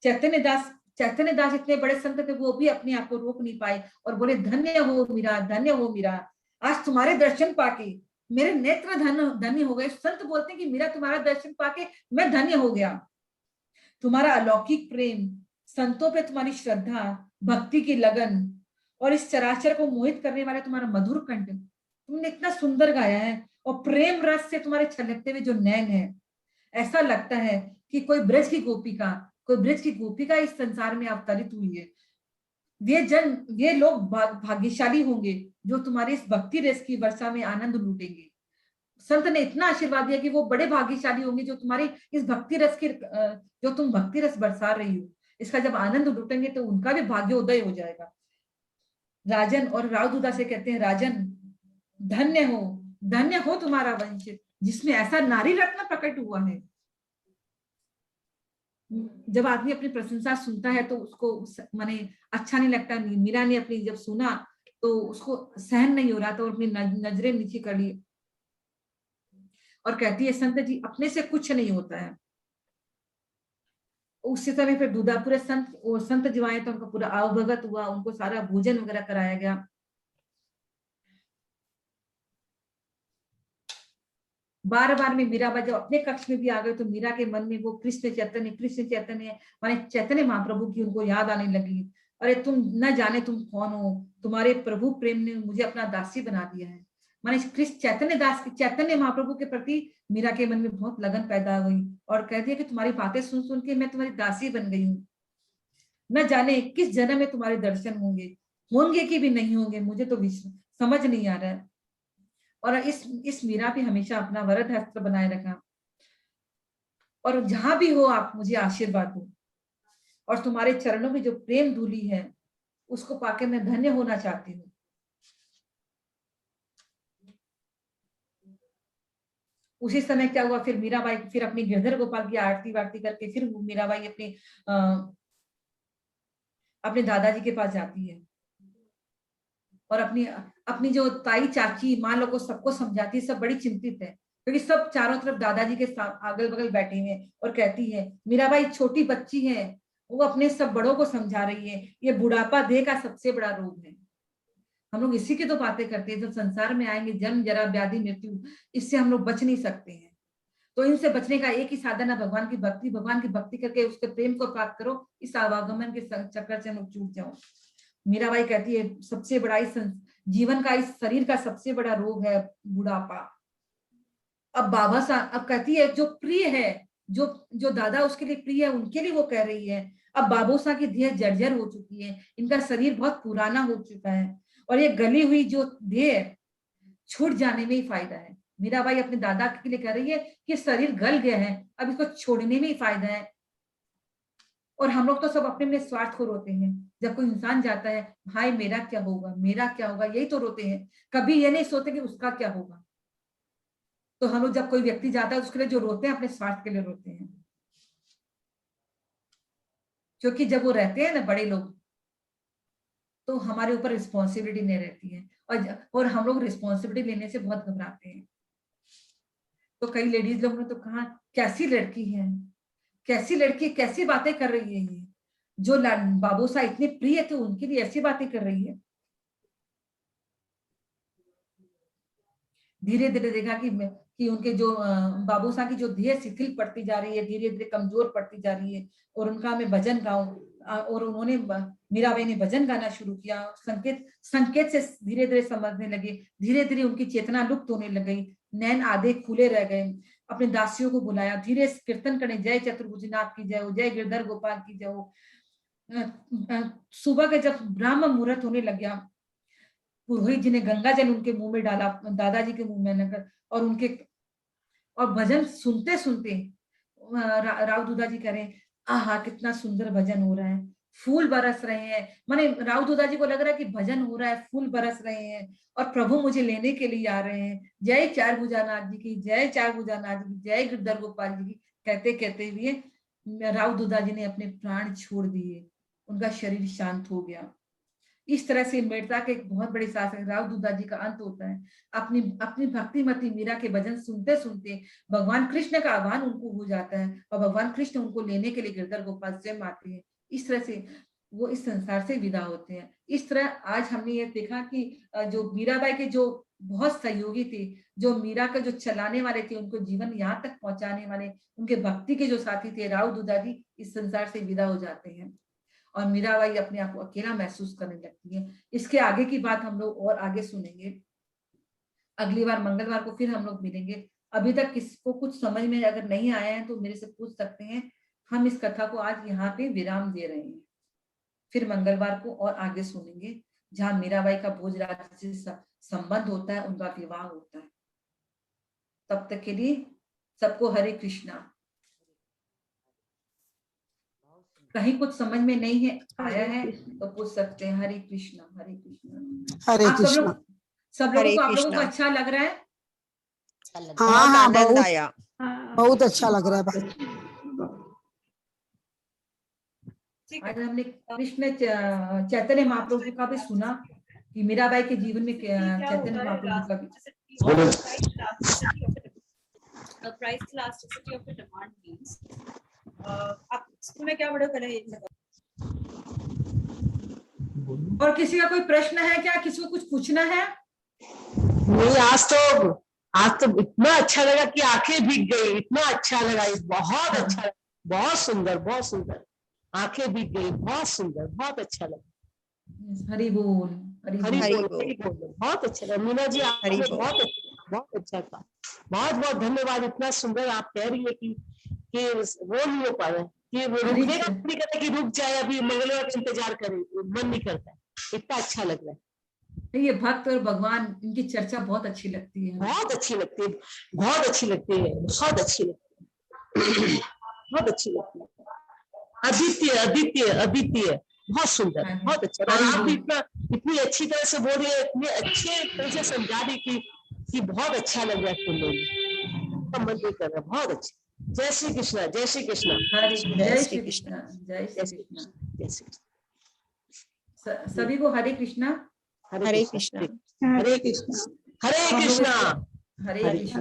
चैतन्य दास इतने बड़े संत थे, वो भी अपने आप को रोक नहीं पाए और बोले धन्य हो मीरा, धन्य हो मीरा, आज तुम्हारे दर्शन पाके मेरे नेत्र धन्य हो गए। संत बोलते हैं कि मीरा तुम्हारा दर्शन पाके मैं धन्य हो गया। तुम्हारा अलौकिक प्रेम, संतों पे तुम्हारी श्रद्धा, भक्ति की लगन और इस चराचर को मोहित करने वाले तुम्हारा मधुर कंठ, तुमने इतना सुंदर गाया है। और प्रेम रस से तुम्हारे छलकते हुए जो नैन है, ऐसा लगता है कि कोई ब्रज की गोपिका इस संसार में अवतरित हुई है। वे लोग भाग्यशाली होंगे जो तुम्हारी इस भक्ति रस की वर्षा में आनंद लूटेंगे। संत ने इतना आशीर्वाद दिया कि वो बड़े भाग्यशाली होंगे जो तुम्हारी इस भक्ति रस की जो तुम भक्ति रस बरसा रही हो, इसका जब आनंद लूटेंगे तो उनका भी भाग्योदय हो जाएगा। राजन और रावदूता से कहते हैं, राजन धन्य हो तुम्हारा वंश जिसमें ऐसा नारी रत्न प्रकट हुआ है। जब आदमी अपनी प्रशंसा सुनता है तो उसको माने अच्छा नहीं लगता। मीरा ने अपनी जब सुना तो उसको सहन नहीं हो रहा था और अपनी नजरें नीचे कर ली और कहती है, संत जी अपने से कुछ नहीं होता है। उसी समय फिर दूधा पूरे संत जो आए तो उनका पूरा आवभगत हुआ, उनको सारा भोजन वगैरह कराया गया। बार बार में मीराबाई जब अपने कक्ष में भी आ गए तो मीरा के मन में वो कृष्ण चैतन्य माने चैतन्य महाप्रभु की उनको याद आने लगी। अरे तुम न जाने तुम कौन हो, तुम्हारे प्रभु प्रेम ने मुझे अपना दासी बना दिया है। माने कृष्ण चैतन्य महाप्रभु के प्रति मीरा के मन में बहुत लगन पैदा हुई और कह दिया कि तुम्हारी बातें सुन सुन के मैं तुम्हारी दासी बन गई हूँ। न जाने किस जन्म में तुम्हारे दर्शन होंगे कि भी नहीं होंगे, मुझे तो समझ नहीं आ रहा है। और इस मीरा भी हमेशा अपना वरद हस्त बनाए रखा और जहां भी हो आप मुझे आशीर्वाद दो और तुम्हारे चरणों में जो प्रेम धूली है उसको पाके मैं धन्य होना चाहती हूँ। उसी समय क्या हुआ, फिर मीराबाई फिर अपनी गिरधर गोपाल की आरती वारती करके फिर मीराबाई अपने दादाजी के पास जाती है और अपनी जो ताई चाची माँ लोग को सबको समझाती है। सब बड़ी चिंतित है क्योंकि सब चारों तरफ दादाजी के अगल बगल बैठे हुए और कहती है, मीराबाई छोटी बच्ची है, वो अपने सब बड़ों को समझा रही है, ये बुढ़ापा देह का सबसे बड़ा रोग है। हम लोग इसी की तो बातें करते हैं, जब संसार में आएंगे जन्म जरा व्याधि मृत्यु, इससे हम लोग बच नहीं सकते हैं। तो इनसे बचने का एक ही साधन है भगवान की भक्ति करके उसके प्रेम को प्राप्त करो। इस आवागमन के चक्कर से हम लोग छूट जाओ। मीराबाई कहती है, सबसे बड़ा इस जीवन का, इस शरीर का सबसे बड़ा रोग है बुढ़ापा। अब बाबा साहब अब कहती है, जो प्रिय है, जो दादा उसके लिए प्रिय है उनके लिए वो कह रही है। अब बाबूसा की देह जर्जर हो चुकी है, इनका शरीर बहुत पुराना हो चुका है और ये गली हुई जो देह छूट जाने में ही फायदा है। मीराबाई अपने दादा के लिए कह रही है कि शरीर गल गया है, अब इसको छोड़ने में ही फायदा है। और हम लोग तो सब अपने अपने स्वार्थ को रोते हैं। जब कोई इंसान जाता है, भाई मेरा क्या होगा, यही तो रोते हैं। कभी ये नहीं सोचते कि उसका क्या होगा। तो हम लोग जब कोई व्यक्ति जाता है उसके लिए जो रोते हैं अपने स्वार्थ के लिए रोते हैं, क्योंकि जब वो रहते हैं ना बड़े लोग तो हमारे ऊपर रिस्पॉन्सिबिलिटी नहीं रहती है और हम लोग रिस्पॉन्सिबिलिटी लेने से बहुत घबराते हैं। तो कई लेडीज लोग ने तो कहा, कैसी लड़की कैसी बातें कर रही है ये, जो बाबूसा इतने प्रिय थे उनके लिए ऐसी बातें कर रही है। धीरे धीरे देखा कि उनके जो बाबूसा की जो देह शिथिल पड़ती जा रही है, धीरे धीरे कमजोर पड़ती जा रही है और उनका मैं भजन गाऊं और उन्होंने मीराबाई ने भजन गाना शुरू किया। संकेत से धीरे धीरे समझने लगे, धीरे धीरे उनकी चेतना लुप्त होने लग गई, नैन आधे खुले रह गए। अपने दासियों को बुलाया, धीरे कीर्तन करने, जय चतुर्भुजनाथ की जय हो, जय गिरधर गोपाल की जय हो। सुबह के जब ब्राह्म मुहूर्त होने लग गया, पुरोहित जी ने गंगा जल उनके मुंह में डाला, दादाजी के मुंह में लेकर और भजन सुनते सुनते राव दूधा जी कह रहे हैं, आहा कितना सुंदर भजन हो रहा है, फूल बरस रहे हैं। माने राव दूधा जी को लग रहा है कि भजन हो रहा है, फूल बरस रहे हैं और प्रभु मुझे लेने के लिए आ रहे हैं। जय चार भुजानाथ जी की जय, चार भुजानाथ जी की जय, गिरधर गोपाल जी की कहते कहते हुए राव दूधा जी ने अपने प्राण छोड़ दिए, उनका शरीर शांत हो गया। इस तरह से मेड़ता के एक बहुत बड़े शासक राव दूधा जी का अंत होता है। अपनी भक्तिमती मीरा के भजन सुनते सुनते भगवान कृष्ण का आह्वान उनको हो जाता है और भगवान कृष्ण उनको लेने के लिए गिरधर गोपाल स्वयं आते हैं। इस तरह से वो इस संसार से विदा होते हैं। इस तरह आज हमने ये देखा कि जो मीराबाई के जो बहुत सहयोगी थे, जो मीरा का जो चलाने वाले थे, उनको जीवन यहाँ तक पहुंचाने वाले उनके भक्ति के जो साथी थे राव दूधा जी, इस संसार से विदा हो जाते हैं और मीराबाई अपने आप को अकेला महसूस करने लगती है। इसके आगे की बात हम लोग और आगे सुनेंगे। अगली बार मंगलवार को फिर हम लोग मिलेंगे। अभी तक किसको कुछ समझ में अगर नहीं आया है तो मेरे से पूछ सकते हैं। हम इस कथा को आज यहाँ पे विराम दे रहे हैं, फिर मंगलवार को और आगे सुनेंगे। जहाँ मीराबाई का भोजराज से संबंध होता है, उनका विवाह होता है। तब तक के लिए सबको हरे कृष्णा। कहीं कुछ समझ में नहीं है आया है तो पूछ सकते हैं। हरे कृष्णा, हरे कृष्णा। हरे आप कृष्णा। सब लोगों हरे को, आप लोगों को कृष्णा। अच्छा लग रहा है? हाँ बहुत हाँ, आनंद बहुत आया। बहुत अच्छा लग रहा है भाई। आज हमने कृष्ण चैतन्य महाप्रभु का भी सुना कि मीराबाई के जीवन में चैतन्य महाप्रभु का भी। Price elasticity of the demand means आप स्कूल में क्या पढ़े हो पहले ये बताओ। और किसी का कोई प्रश्न है क्या? किसी को कुछ पूछना है? नहीं, आज तो इतना अच्छा लगा कि आंखें भीग गई। इतना अच्छा लगा, बहुत अच्छा लगा, बहुत सुंदर, बहुत सुंदर। आंखें भीग गई, बहुत सुंदर, बहुत अच्छा लगा। हरि बोल, हरि हरि बोल। बोल, हरि बोल। बहुत अच्छा लगा मीना जी, आपने हरि बोल। बहुत अच्छा था। बहुत बहुत धन्यवाद। इतना सुंदर आप कह रही है कि वो नहीं हो पा रहा है कि वो रुकने का मन नहीं करता कि रुक जाए, अभी मंगलवार का इंतजार करे, मन नहीं करता है। इतना अच्छा लग रहा है। ये भक्त और भगवान, इनकी चर्चा बहुत अच्छी लगती है। बहुत अच्छी लगती है, बहुत अच्छी लगती है, बहुत अच्छी लगती है, बहुत अच्छी लगती है। अद्वितीय, अद्वितीय, अद्वितीय, बहुत सुंदर, बहुत अच्छा। और आप भी इतनी अच्छी तरह से बोल रही है, इतनी अच्छे तरह से समझा रही कि बहुत अच्छा लग रहा है सुनने में, मन नहीं कर रहा। बहुत अच्छा। जय श्री कृष्णा, जय श्री कृष्णा। जय श्री कृष्ण, जय श्री कृष्ण। जय श्री कृष्ण। सभी को हरे कृष्णा, हरे कृष्णा। हरे कृष्णा। हरे हम लोग कृष्णा, हरे कृष्णा।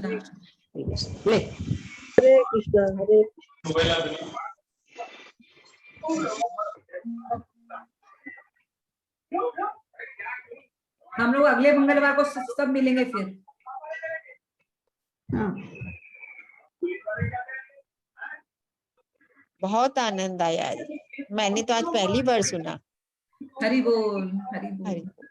ले। हरे कृष्णा, हरे हम लोग अगले मंगलवार को सब मिलेंगे फिर। बहुत आनंद आया। मैंने तो आज पहली बार सुना। हरि बोल, हरि बोल। हरि बोल।